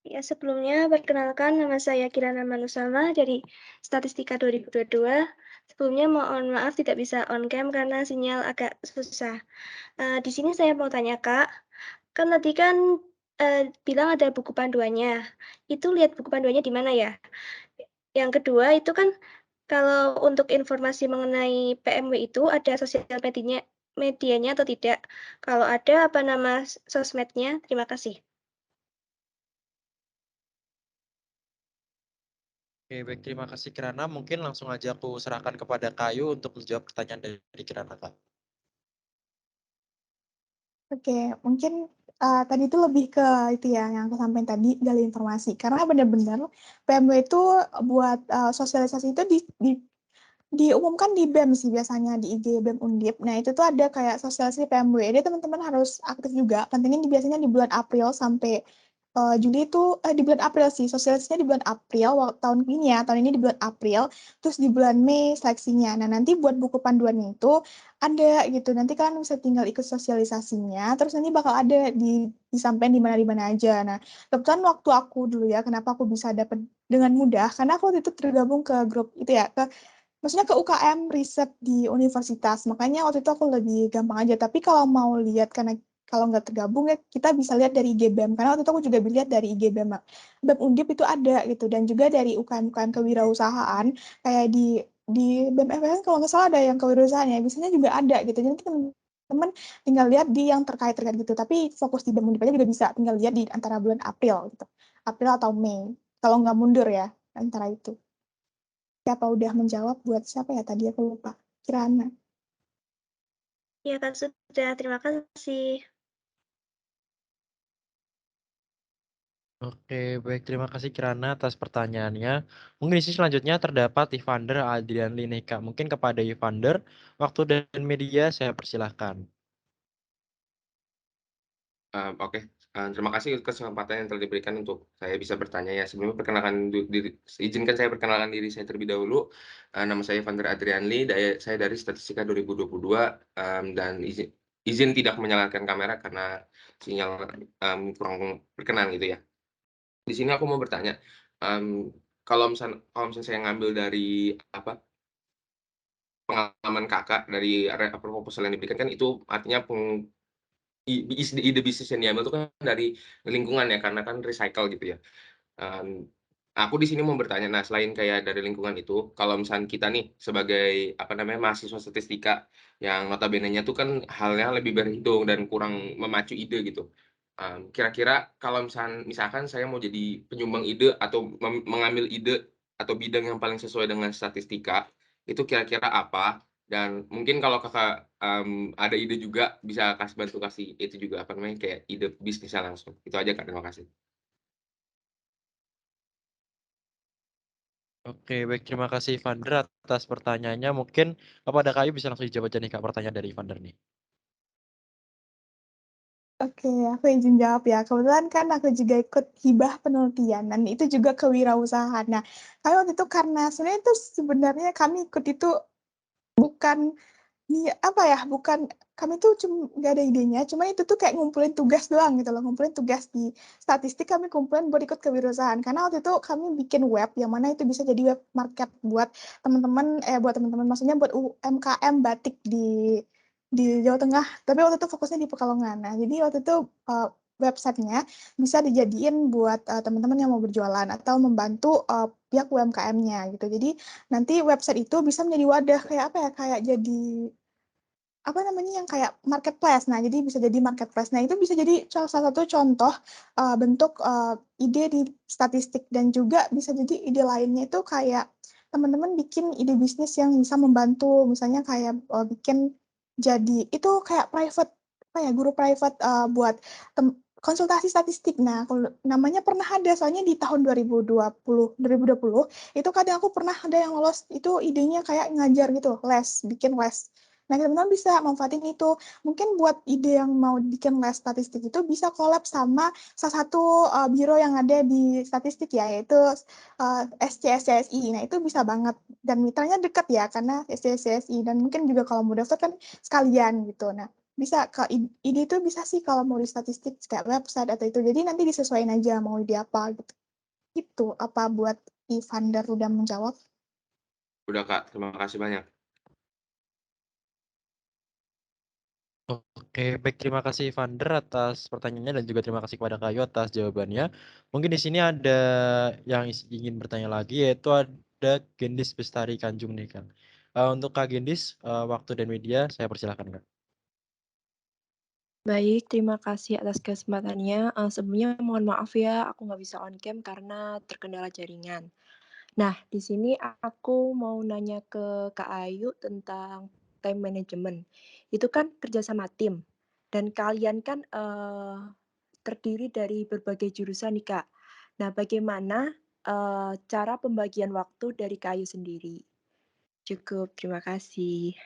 Ya, sebelumnya perkenalkan nama saya Kirana Manusama dari Statistika 2022. Sebelumnya mohon maaf tidak bisa on cam karena sinyal agak susah. Di sini saya mau tanya Kak, kan tadi kan bilang ada buku panduannya. Itu lihat buku panduannya di mana ya? Yang kedua itu kan kalau untuk informasi mengenai PMW itu ada sosial medianya atau tidak? Kalau ada, apa nama sosmednya? Terima kasih. Oke, baik terima kasih Kirana. Mungkin langsung aja aku serahkan kepada Kayu untuk menjawab pertanyaan dari Kirana Kak. Oke, mungkin, tadi itu lebih ke itu ya, yang aku sampaikan tadi, gali informasi. Karena benar-benar PMW itu buat, sosialisasi itu Diumumkan di BEM sih biasanya, di IG BEM Undip. Nah, itu tuh ada kayak sosialisasi PMW. Jadi teman-teman harus aktif juga. Pentingnya biasanya di bulan April sampai Juli itu di bulan April sih. Sosialisasinya di bulan April tahun ini ya. Tahun ini di bulan April. Terus di bulan Mei seleksinya. Nah, nanti buat buku panduannya itu ada gitu. Nanti kalian bisa tinggal ikut sosialisasinya. Terus nanti bakal ada disampaikan di mana aja. Nah, kebetulan waktu aku dulu ya, kenapa aku bisa dapat dengan mudah? Karena aku waktu itu tergabung ke grup itu ya, maksudnya ke UKM riset di universitas, makanya waktu itu aku lebih gampang aja. Tapi kalau mau lihat, karena kalau nggak tergabung ya kita bisa lihat dari IG BEM, karena waktu itu aku juga lihat dari IG BEM. BEM Undip itu ada gitu, dan juga dari UKM-UKM kewirausahaan, kayak di BEM FSN kalau nggak salah ada yang kewirausahaan ya, biasanya juga ada gitu. Jadi teman-teman tinggal lihat di yang terkait-terkait gitu, tapi fokus di BEM Undip aja juga bisa, tinggal lihat di antara bulan April gitu. April atau Mei, kalau nggak mundur ya, antara itu. Siapa udah menjawab buat siapa ya tadi aku lupa. Kirana. Ya Kak, sudah. Terima kasih. Oke, baik. Terima kasih Kirana atas pertanyaannya. Mungkin di sisi selanjutnya terdapat Ivander Adrian Lineka. Mungkin kepada Ivander, waktu dan media saya persilahkan. Oke, terima kasih kesempatan yang telah diberikan untuk saya bisa bertanya ya. Sebelumnya izinkan saya perkenalkan diri saya terlebih dahulu. Nama saya Evander Adrianli, saya dari Statistika 2022, dan izin tidak menyalakan kamera karena sinyal kurang berkenan gitu ya. Di sini aku mau bertanya, kalau misalnya saya ngambil dari pengalaman kakak dari proposal yang diberikan kan itu artinya ide bisnis yang diambil itu kan dari lingkungan ya, karena kan recycle gitu ya. Mmm, aku di sini mau bertanya, nah selain kayak dari lingkungan itu, kalau misalnya kita nih sebagai, mahasiswa statistika yang notabene-nya tuh kan halnya lebih berhitung dan kurang memacu ide gitu. Kira-kira kalau misalkan saya mau jadi penyumbang ide atau mengambil ide atau bidang yang paling sesuai dengan statistika, itu kira-kira apa? Dan mungkin kalau Kakak, ada ide juga bisa bantu kasih itu juga, kayak ide bisnisnya langsung. Itu aja Kak, terima kasih. Oke, baik. Terima kasih Ivander atas pertanyaannya. Mungkin kepada Kayu bisa langsung dijawab aja nih Kak pertanyaan dari Ivander nih. Oke, aku izin jawab ya. Kebetulan kan aku juga ikut hibah penelitian dan itu juga kewirausahaan. Nah, kami waktu itu karena sebenarnya kami ikut itu bukan apa ya, bukan kami tuh nggak ada idenya, cuma itu tuh kayak ngumpulin tugas doang gitu loh, ngumpulin tugas di statistik kami kumpulin buat ikut kewirausahaan. Karena waktu itu kami bikin web yang mana itu bisa jadi web market buat teman-teman, maksudnya buat UMKM batik di Jawa Tengah. Tapi waktu itu fokusnya di Pekalongan. Nah, jadi waktu itu websitenya bisa dijadiin buat teman-teman yang mau berjualan atau membantu pihak UMKM-nya gitu. Jadi nanti website itu bisa menjadi wadah kayak apa ya, kayak jadi apa namanya yang kayak marketplace. Nah, jadi bisa jadi marketplace. Nah, itu bisa jadi salah satu contoh bentuk ide di statistik, dan juga bisa jadi ide lainnya itu kayak teman-teman bikin ide bisnis yang bisa membantu, misalnya kayak bikin jadi itu kayak private apa ya, guru private buat konsultasi statistik. Nah, namanya pernah ada soalnya di tahun 2020 itu kadang aku pernah ada yang lolos itu idenya kayak ngajar gitu, bikin les. Nah, teman-teman bisa manfaatin itu. Mungkin buat ide yang mau bikin les statistik itu bisa collab sama salah satu biro yang ada di statistik ya, yaitu SCSCSI. Nah, itu bisa banget. Dan mitranya dekat ya, karena SCSCSI. Dan mungkin juga kalau mau daftar kan sekalian gitu. Nah, bisa ke ide itu bisa sih kalau mau di statistik kayak website atau itu. Jadi nanti disesuaikan aja mau ide apa gitu. Itu apa buat Ivander udah menjawab? Udah Kak, terima kasih banyak. Oke, baik. Terima kasih Ivander atas pertanyaannya dan juga terima kasih kepada Kayu atas jawabannya. Mungkin di sini ada yang ingin bertanya lagi, yaitu ada Gendis Bestari Kanjung nih Kang. Untuk Kak Gendis, waktu dan media saya persilahkan Kak. Baik, terima kasih atas kesempatannya. Sebelumnya mohon maaf ya, aku nggak bisa on cam karena terkendala jaringan. Nah, di sini aku mau nanya ke Kak Ayu tentang time management. Itu kan kerja sama tim, dan kalian kan terdiri dari berbagai jurusan nih Kak. Nah, bagaimana cara pembagian waktu dari Kak Ayu sendiri? Cukup, terima kasih.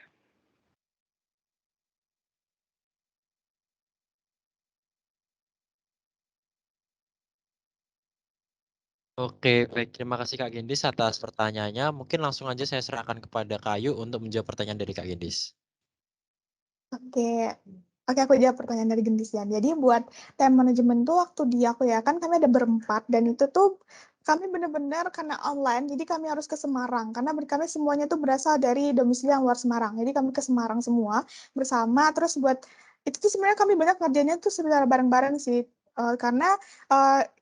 Oke, baik. Terima kasih Kak Gendis atas pertanyaannya. Mungkin langsung aja saya serahkan kepada Kak Ayu untuk menjawab pertanyaan dari Kak Gendis. Oke. Oke, aku jawab pertanyaan dari Gendis ya. Jadi buat time management tuh waktu di aku ya, kan kami ada berempat dan itu tuh kami benar-benar karena online, jadi kami harus ke Semarang. Karena kami semuanya tuh berasal dari domisili yang luar Semarang. Jadi kami ke Semarang semua bersama. Terus buat itu tuh sebenarnya kami banyak ngerjainnya tuh sebenarnya bareng-bareng sih. Karena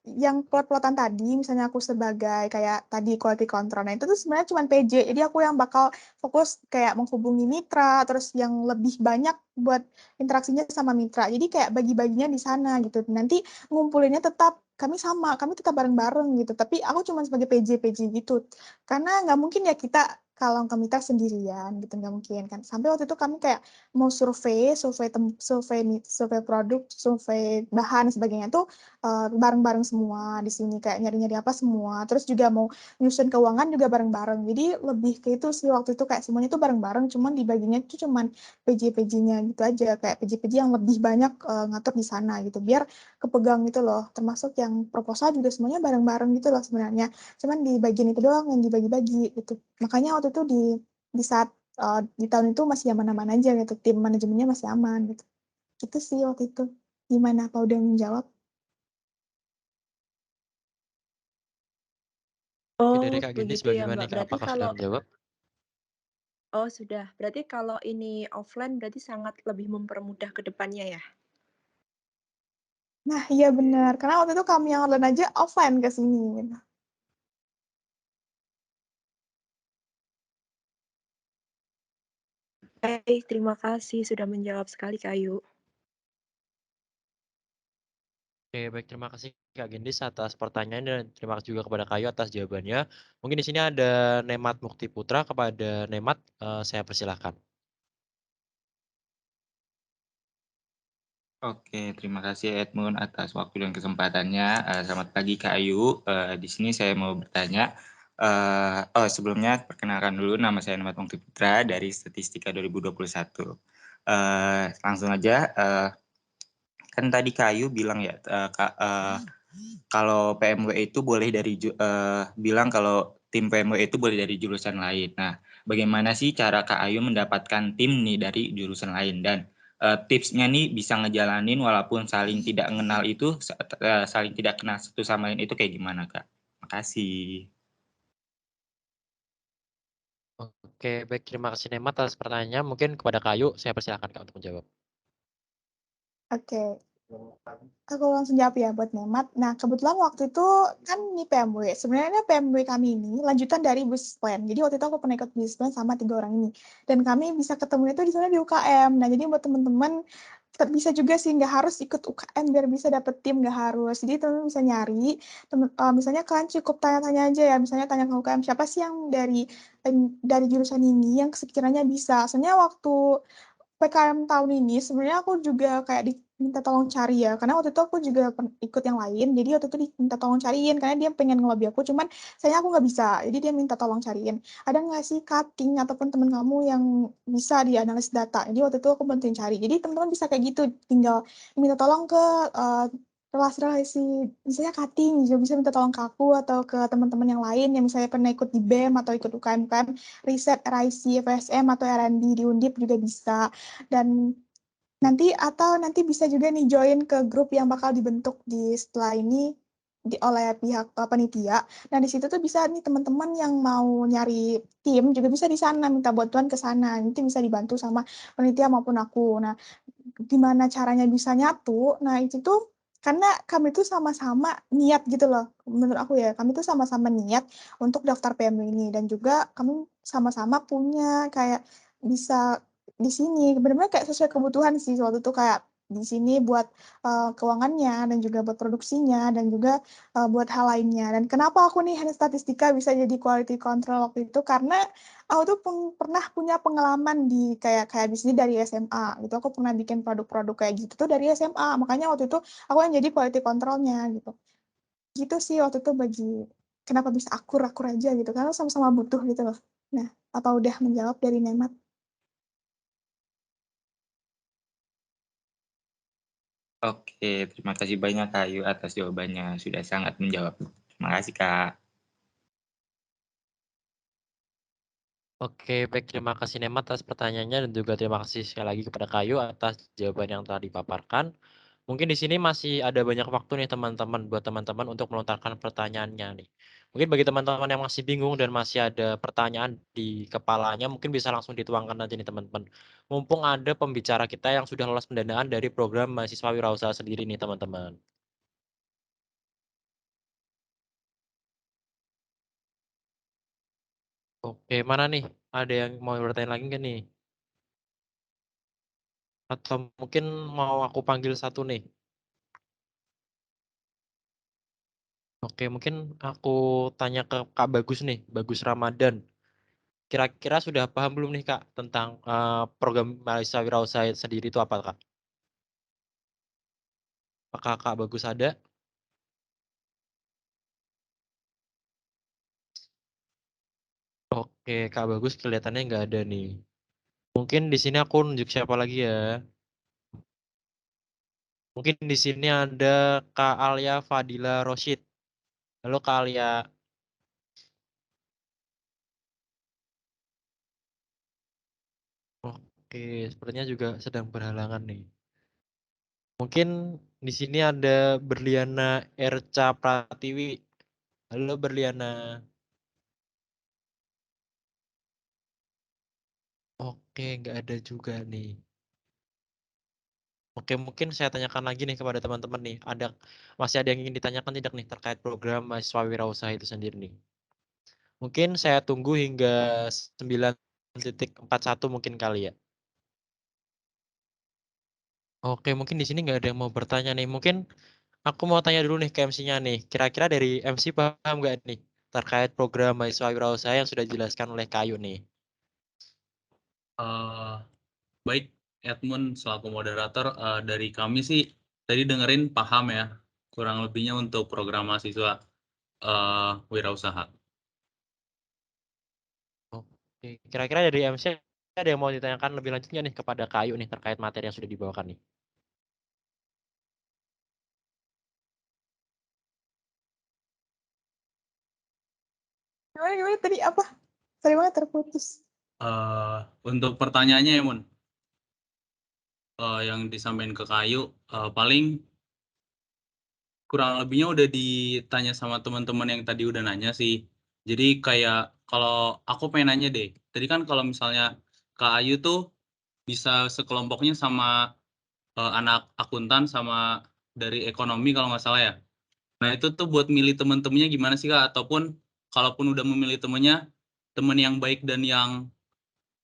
yang plot-plotan tadi, misalnya aku sebagai kayak tadi quality control, nah itu tuh sebenarnya cuma PJ. Jadi aku yang bakal fokus kayak menghubungi mitra, terus yang lebih banyak buat interaksinya sama mitra. Jadi kayak bagi-baginya di sana gitu. Nanti ngumpulinnya tetap kami sama, kami tetap bareng-bareng gitu. Tapi aku cuma sebagai PJ gitu. Karena nggak mungkin ya kita kalau ke mitra sendirian gitu, nggak mungkin kan. Sampai waktu itu kami kayak mau survei produk, survei bahan sebagainya tuh bareng-bareng semua di sini kayak nyari-nyari apa semua. Terus juga mau nyusun keuangan juga bareng-bareng. Jadi lebih ke itu sih waktu itu kayak semuanya itu bareng-bareng, cuman dibaginya itu cuman PJ-PJ-nya gitu aja, kayak PJ-PJ yang lebih banyak ngatur di sana gitu, biar kepegang gitu loh. Termasuk yang proposal juga semuanya bareng-bareng gitu loh sebenarnya. Cuman di bagian itu doang yang dibagi-bagi gitu. Makanya waktu itu di saat di tahun itu masih aman-aman aja gitu, tim manajemennya masih aman gitu. Gitu sih waktu itu. Gimana, apa udah menjawab? Oke, Oh, dari Kak Gendis begitu ya, bagaimana Mbak. nih? Berarti Apakah sudah kalau menjawab? Oh, sudah. Berarti kalau ini offline berarti sangat lebih mempermudah ke depannya ya? Nah, iya benar. Karena waktu itu kami yang online aja offline ke sini gitu. Terima kasih sudah menjawab sekali, Kak Ayu. Oke, baik. Terima kasih Kak Gendis atas pertanyaannya dan terima kasih juga kepada Kak Ayu atas jawabannya. Mungkin di sini ada Nemat Mukti Putra. Kepada Nemat, saya persilahkan. Oke, terima kasih Edmund atas waktu dan kesempatannya. Selamat pagi Kak Ayu. Di sini saya mau bertanya. Sebelumnya perkenalkan dulu, nama saya Nemat Mukti Putra dari Statistika 2021. Langsung aja. Kan tadi Kak Ayu bilang ya, kalau PMW itu boleh bilang kalau tim PMW itu boleh dari jurusan lain. Nah, bagaimana sih cara Kak Ayu mendapatkan tim nih dari jurusan lain, dan tipsnya nih bisa ngejalanin walaupun saling tidak mengenal itu, saling tidak kenal satu sama lain itu kayak gimana Kak? Makasih. Oke, baik. Terima kasih Nemat atas pertanyaannya. Mungkin kepada Kak Ayu, saya persilahkan Kak untuk menjawab. Oke. Aku langsung jawab ya buat Nemat. Nah, kebetulan waktu itu kan ini PMW. Sebenarnya PMW kami ini lanjutan dari business plan. Jadi waktu itu aku pernah ikut business plan sama 3 orang ini. Dan kami bisa ketemu itu di sana di UKM. Nah, jadi buat teman-teman tetap bisa juga sih, nggak harus ikut UKM biar bisa dapet tim, nggak harus. Jadi teman-teman bisa nyari, misalnya kalian cukup tanya-tanya aja ya, misalnya tanya ke UKM, siapa sih yang dari jurusan ini yang sekiranya bisa. Soalnya waktu PKM tahun ini sebenarnya aku juga kayak diminta tolong cari ya, karena waktu itu aku juga ikut yang lain, jadi waktu itu diminta tolong cariin karena dia pengen ngelobi aku, cuman sayangnya aku nggak bisa, jadi dia minta tolong cariin ada nggak sih cutting ataupun temen kamu yang bisa dianalisis data. Jadi waktu itu aku bantuin cari, jadi teman-teman bisa kayak gitu, tinggal minta tolong ke relasi-relasi, misalnya cutting juga bisa minta tolong ke aku atau ke teman-teman yang lain yang misalnya pernah ikut di BEM atau ikut UKM riset, RIC, FSM atau R&D di Undip juga bisa. Dan nanti bisa juga nih join ke grup yang bakal dibentuk di setelah ini oleh pihak panitia. Nah, di situ tuh bisa nih teman-teman yang mau nyari tim juga bisa di sana minta bantuan ke sana. Nanti bisa dibantu sama panitia maupun aku. Nah, gimana caranya bisa nyatu? Nah, itu tuh karena kami tuh sama-sama niat gitu loh. Menurut aku ya, kami tuh sama-sama niat untuk daftar PMW ini dan juga kami sama-sama punya kayak bisa di sini benar-benar kayak sesuai kebutuhan sih waktu itu, kayak di sini buat keuangannya dan juga buat produksinya dan juga buat hal lainnya. Dan kenapa aku nih hanya statistika bisa jadi quality control waktu itu, karena aku tuh pernah punya pengalaman di kayak di sini dari SMA gitu. Aku pernah bikin produk-produk kayak gitu tuh dari SMA. Makanya waktu itu aku yang jadi quality controlnya gitu. Gitu sih waktu itu kenapa bisa akur-akur aja gitu. Karena sama-sama butuh gitu loh. Nah, apa udah menjawab dari Nemat? Oke, terima kasih banyak Kak Ayu atas jawabannya, sudah sangat menjawab. Terima kasih Kak. Oke, baik, terima kasih Nemat atas pertanyaannya dan juga terima kasih sekali lagi kepada Kayu atas jawaban yang telah dipaparkan. Mungkin di sini masih ada banyak waktu nih teman-teman buat teman-teman untuk melontarkan pertanyaannya nih. Mungkin bagi teman-teman yang masih bingung dan masih ada pertanyaan di kepalanya, mungkin bisa langsung dituangkan aja nih teman-teman. Mumpung ada pembicara kita yang sudah lolos pendanaan dari program mahasiswa wirausaha sendiri nih teman-teman. Oke, mana nih? Ada yang mau bertanya lagi nggak nih? Atau mungkin mau aku panggil satu nih? Oke, mungkin aku tanya ke Kak Bagus nih, Bagus Ramadan. Kira-kira sudah paham belum nih Kak tentang program mahasiswa wirausaha sendiri itu apa Kak? Apakah Kak Bagus ada? Oke, Kak Bagus kelihatannya nggak ada nih. Mungkin di sini aku nunjuk siapa lagi ya? Mungkin di sini ada Kak Alia Fadila Roshid. Halo Kak Alia. Oke, sepertinya juga sedang berhalangan nih. Mungkin di sini ada Berliana Erca Pratiwi. Halo Berliana. Oke, nggak ada juga nih. Oke, mungkin saya tanyakan lagi nih kepada teman-teman nih. Masih ada yang ingin ditanyakan tidak nih terkait program mahasiswa wirausaha itu sendiri nih? Mungkin saya tunggu hingga 9.41 mungkin kali ya. Oke, mungkin di sini nggak ada yang mau bertanya nih. Mungkin aku mau tanya dulu nih ke MC-nya nih. Kira-kira dari MC paham nggak nih terkait program mahasiswa wirausaha yang sudah dijelaskan oleh Kayu nih? Baik, Edmund selaku moderator, dari kami sih tadi dengerin paham ya, kurang lebihnya untuk program mahasiswa wirausaha. Oke, kira-kira dari MC ada yang mau ditanyakan lebih lanjutnya nih kepada Kayu nih terkait materi yang sudah dibawakan nih? Gimana tadi apa? Sorry banget terputus. Untuk pertanyaannya ya, Mun, yang disampaikan ke Kayu, paling kurang lebihnya udah ditanya sama teman-teman yang tadi udah nanya sih. Jadi kayak kalau aku pengen nanya deh, tadi kan kalau misalnya Kak Ayu tuh bisa sekelompoknya sama anak akuntan sama dari ekonomi kalau nggak salah ya. Nah itu tuh buat milih teman-temannya gimana sih Kak? Ataupun kalaupun udah memilih temennya, teman yang baik dan yang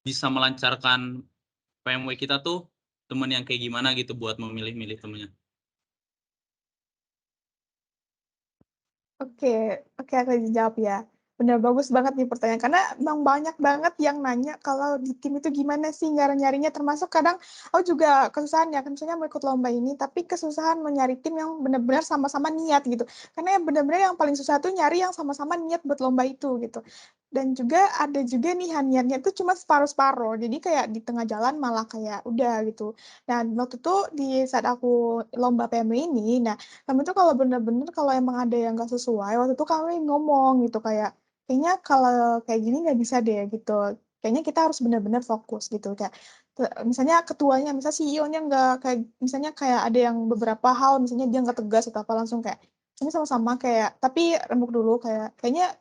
bisa melancarkan PMW kita tuh teman yang kayak gimana gitu buat memilih-milih temennya. Oke, aku jawab ya. Benar, bagus banget nih pertanyaan. Karena emang banyak banget yang nanya kalau di tim itu gimana sih nyari-nyarinya. Termasuk kadang aku juga kesusahan ya, misalnya mau ikut lomba ini, tapi kesusahan mencari tim yang benar-benar sama-sama niat gitu. Karena yang benar-benar yang paling susah tuh nyari yang sama-sama niat buat lomba itu gitu. Dan juga ada juga nih niatnya itu cuma separuh-separuh. Jadi kayak di tengah jalan malah kayak udah gitu. Nah, waktu itu di saat aku lomba PMW ini, nah kami tuh kalau bener-bener kalau emang ada yang nggak sesuai, waktu itu kami ngomong gitu kayak, kayaknya kalau kayak gini nggak bisa deh gitu. Kayaknya kita harus benar-benar fokus gitu. Kayak misalnya ketuanya, misalnya CEO-nya nggak kayak, misalnya kayak ada yang beberapa hal, misalnya dia nggak tegas atau apa langsung kayak, ini sama-sama kayak, tapi rembuk dulu kayak, kayaknya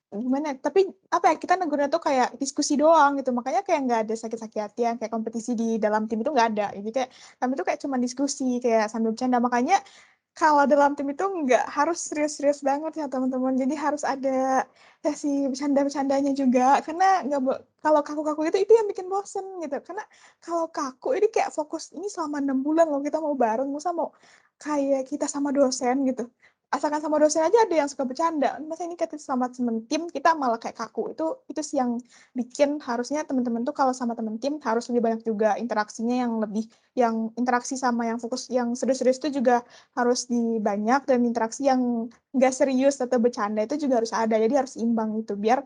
gimana, tapi apa ya, kita negurnya tuh kayak diskusi doang gitu, makanya kayak nggak ada sakit-sakit hatian, kayak kompetisi di dalam tim itu nggak ada, jadi kayak kami tuh kayak cuma diskusi, kayak sambil bercanda, makanya kalau dalam tim itu nggak harus serius-serius banget ya teman-teman, jadi harus ada sesi bercanda-bercandanya juga, karena nggak kalau kaku-kaku itu yang bikin bosen gitu, karena kalau kaku ini kayak fokus ini selama 6 bulan loh kita mau bareng, masa mau kayak kita sama dosen gitu, asalkan sama dosen aja ada yang suka bercanda, masa ini kita sama temen tim kita malah kayak kaku, itu sih yang bikin harusnya teman-teman tuh kalau sama temen tim harus lebih banyak juga interaksinya, yang lebih yang interaksi sama yang fokus yang serius-serius itu juga harus dibanyak, dan interaksi yang nggak serius atau bercanda itu juga harus ada, jadi harus imbang gitu biar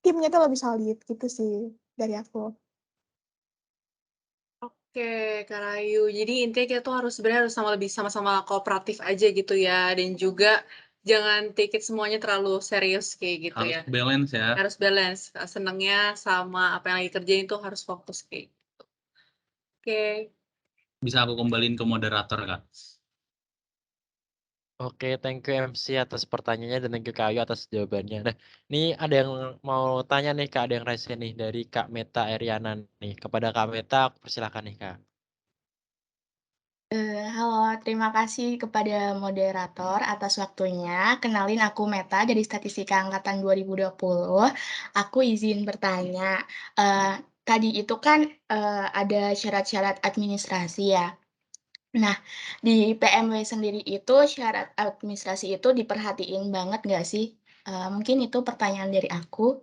timnya tuh lebih solid gitu sih dari aku. Oke, Kak Rayu. Jadi intinya kita tuh sebenarnya harus lebih sama-sama kooperatif aja gitu ya, dan juga jangan take it semuanya terlalu serius kayak gitu Harus ya. balance ya. Harus balance, senengnya sama apa yang lagi kerjain tuh harus fokus kayak gitu. Oke. Bisa aku kembaliin ke moderator, Kak. Oke, thank you MC atas pertanyaannya dan thank you Kak Ayu atas jawabannya. Nah, ini ada yang mau tanya nih Kak, ada yang raise nih dari Kak Meta Eriana nih. Kepada Kak Meta, aku persilakan nih Kak. Halo, terima kasih kepada moderator atas waktunya. Kenalin aku Meta dari Statistika Angkatan 2020. Aku izin bertanya, tadi itu kan, ada syarat-syarat administrasi ya. Nah, di PMW sendiri itu syarat administrasi itu diperhatiin banget nggak sih? Mungkin itu pertanyaan dari aku.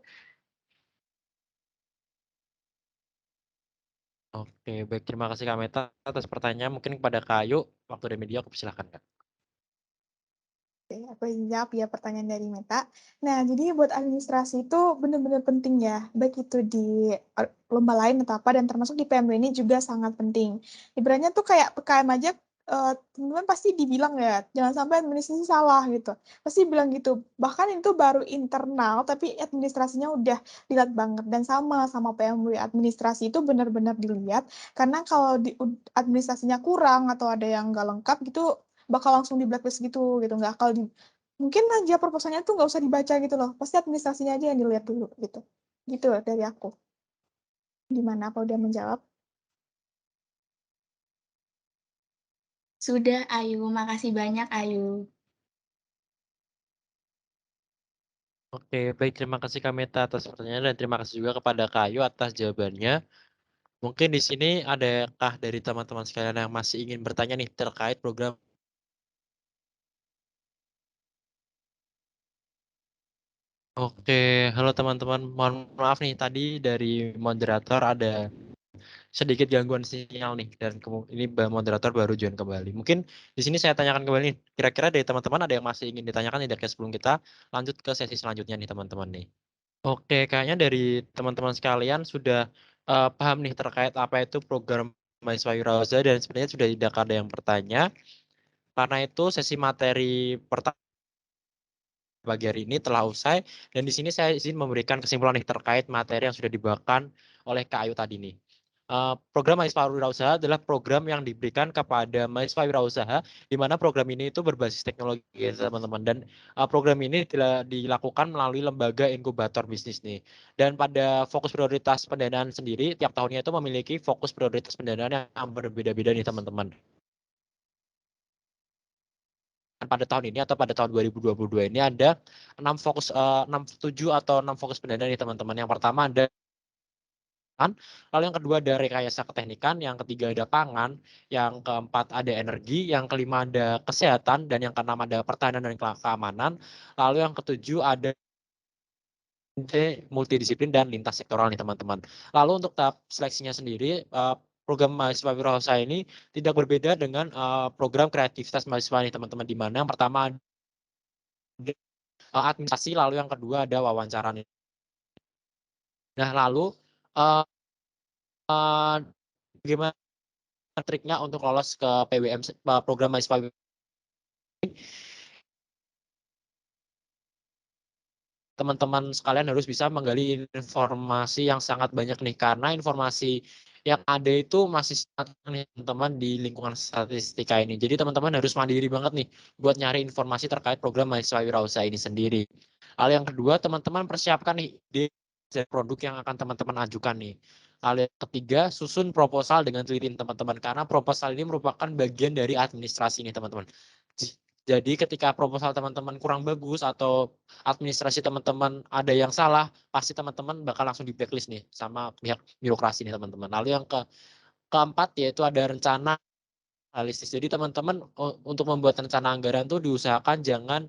Oke, baik terima kasih Kak Meta atas pertanyaan. Mungkin kepada Kak Ayu, waktu dari media aku persilakan Kak. Oke, aku jawab ya pertanyaan dari Meta. Nah, jadi buat administrasi itu benar-benar penting ya, baik itu di lomba lain atau apa, dan termasuk di PMW ini juga sangat penting. Ibaratnya tuh kayak PKM aja, teman-teman pasti dibilang ya, jangan sampai administrasi salah gitu. Pasti bilang gitu. Bahkan itu baru internal, tapi administrasinya udah dilihat banget. Dan sama PMW, administrasi itu benar-benar dilihat, karena kalau administrasinya kurang atau ada yang nggak lengkap gitu, bakal langsung di blacklist gitu, nggak bakal mungkin aja proposalnya tuh nggak usah dibaca gitu loh, pasti administrasinya aja yang dilihat dulu gitu. Gitu dari aku. Gimana, apa udah menjawab? Sudah, Ayu. Makasih banyak, Ayu. Oke, baik terima kasih Kak Meta atas pertanyaan dan terima kasih juga kepada Kak Ayu atas jawabannya. Mungkin di sini adakah dari teman-teman sekalian yang masih ingin bertanya nih terkait program. Oke, halo teman-teman. Mohon maaf nih tadi dari moderator ada sedikit gangguan sinyal nih dan ini moderator baru join kembali. Mungkin di sini saya tanyakan kembali nih. Kira-kira dari teman-teman ada yang masih ingin ditanyakan nih dari sebelum kita lanjut ke sesi selanjutnya nih teman-teman nih. Oke, kayaknya dari teman-teman sekalian sudah paham nih terkait apa itu program Mahasiswa Wirausaha dan sebenarnya sudah tidak ada yang bertanya. Karena itu sesi materi pertama pagi hari ini telah usai dan di sini saya izin memberikan kesimpulan nih terkait materi yang sudah dibawakan oleh Kak Ayu tadi nih. Program Mahasiswa Wirausaha adalah program yang diberikan kepada mahasiswa wirausaha di mana program ini itu berbasis teknologi ya teman-teman dan program ini dilakukan melalui lembaga inkubator bisnis nih. Dan pada fokus prioritas pendanaan sendiri tiap tahunnya itu memiliki fokus prioritas pendanaan yang berbeda-beda nih teman-teman. Pada tahun ini atau pada tahun 2022 ini ada 7 atau 6 fokus pendanaan nih teman-teman. Yang pertama ada lalu yang kedua ada rekayasa keteknikan, yang ketiga ada pangan, yang keempat ada energi, yang kelima ada kesehatan, dan yang keenam ada pertahanan dan keamanan. Lalu yang ketujuh ada multidisiplin dan lintas sektoral nih teman-teman. Lalu untuk tahap seleksinya sendiri, program mahasiswa wirausaha ini tidak berbeda dengan program kreativitas mahasiswa nih teman-teman, di mana yang pertama ada administrasi, lalu yang kedua ada wawancara nih. Nah lalu bagaimana triknya untuk lolos ke PWM program mahasiswa teman-teman sekalian harus bisa menggali informasi yang sangat banyak nih karena informasi yang ada itu masih sangat nih teman-teman di lingkungan statistika ini. Jadi teman-teman harus mandiri banget nih buat nyari informasi terkait program mahasiswa wirausaha ini sendiri. Hal yang kedua, teman-teman persiapkan nih ide produk yang akan teman-teman ajukan nih. Hal yang ketiga, susun proposal dengan teliti teman-teman karena proposal ini merupakan bagian dari administrasi nih teman-teman. Jadi ketika proposal teman-teman kurang bagus atau administrasi teman-teman ada yang salah, pasti teman-teman bakal langsung di blacklist nih sama pihak birokrasi nih teman-teman. Lalu yang keempat yaitu ada rencana realistis. Jadi teman-teman untuk membuat rencana anggaran tuh diusahakan jangan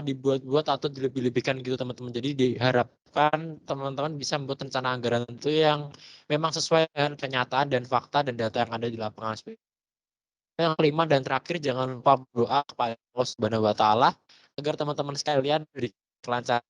dibuat-buat atau dilebih-lebihkan gitu teman-teman. Jadi diharapkan teman-teman bisa membuat rencana anggaran itu yang memang sesuai dengan kenyataan dan fakta dan data yang ada di lapangan. Yang kelima dan terakhir jangan lupa berdoa kepada Allah Subhanahu wa taala agar teman-teman sekalian diberi kelancaran.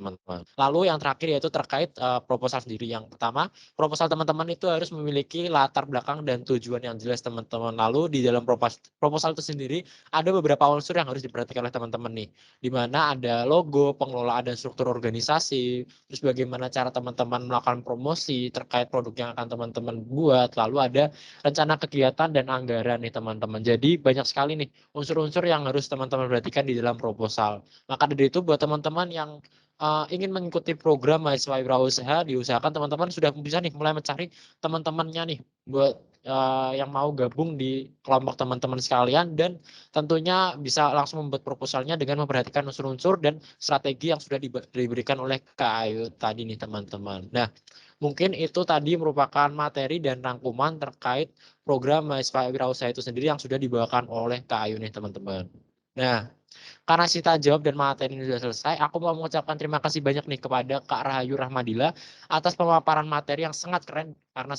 teman-teman. Lalu yang terakhir yaitu terkait proposal sendiri. Yang pertama, proposal teman-teman itu harus memiliki latar belakang dan tujuan yang jelas teman-teman. Lalu di dalam proposal itu sendiri ada beberapa unsur yang harus diperhatikan oleh teman-teman nih, di mana ada logo, pengelolaan dan struktur organisasi, terus bagaimana cara teman-teman melakukan promosi terkait produk yang akan teman-teman buat, lalu ada rencana kegiatan dan anggaran nih teman-teman. Jadi banyak sekali nih unsur-unsur yang harus teman-teman perhatikan di dalam proposal. Maka dari itu buat teman-teman yang ingin mengikuti program mahasiswa wirausaha, diusahakan teman-teman sudah bisa nih mulai mencari teman-temannya nih buat yang mau gabung di kelompok teman-teman sekalian, dan tentunya bisa langsung membuat proposalnya dengan memperhatikan unsur-unsur dan strategi yang sudah diberikan oleh Kak Ayu tadi nih teman-teman. Nah, mungkin itu tadi merupakan materi dan rangkuman terkait program mahasiswa wirausaha itu sendiri yang sudah dibawakan oleh Kak Ayu nih teman-teman. Nah, karena Sita jawab dan materi ini sudah selesai, aku mau mengucapkan terima kasih banyak nih kepada Kak Rahayu Rahmadila atas pemaparan materi yang sangat keren, karena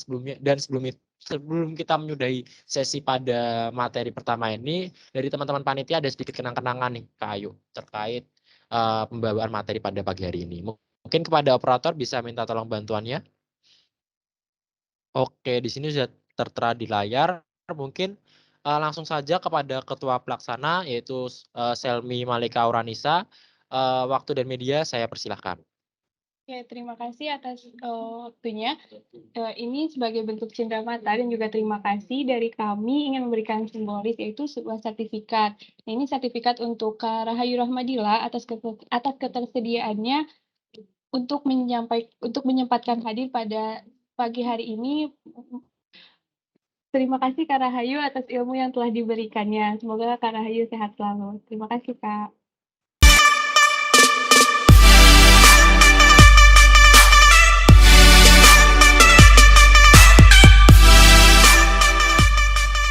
sebelum kita menyudahi sesi pada materi pertama ini, dari teman-teman panitia ada sedikit kenang-kenangan nih Kak Ayu terkait pembawaan materi pada pagi hari ini. Mungkin kepada operator bisa minta tolong bantuannya. Oke, di sini sudah tertera di layar. Mungkin langsung saja kepada Ketua Pelaksana yaitu Selmi Malika Auranisa. Waktu dan media saya persilahkan. Oke, terima kasih atas waktunya. Ini sebagai bentuk cendramata dan juga terima kasih dari kami ingin memberikan simbolis yaitu sebuah sertifikat. Nah, ini sertifikat untuk Kak Rahayu Rahmadila atas ketersediaannya untuk menyempatkan hadir pada pagi hari ini. Terima kasih Kak Rahayu atas ilmu yang telah diberikannya. Semoga Kak Rahayu sehat selalu. Terima kasih Kak.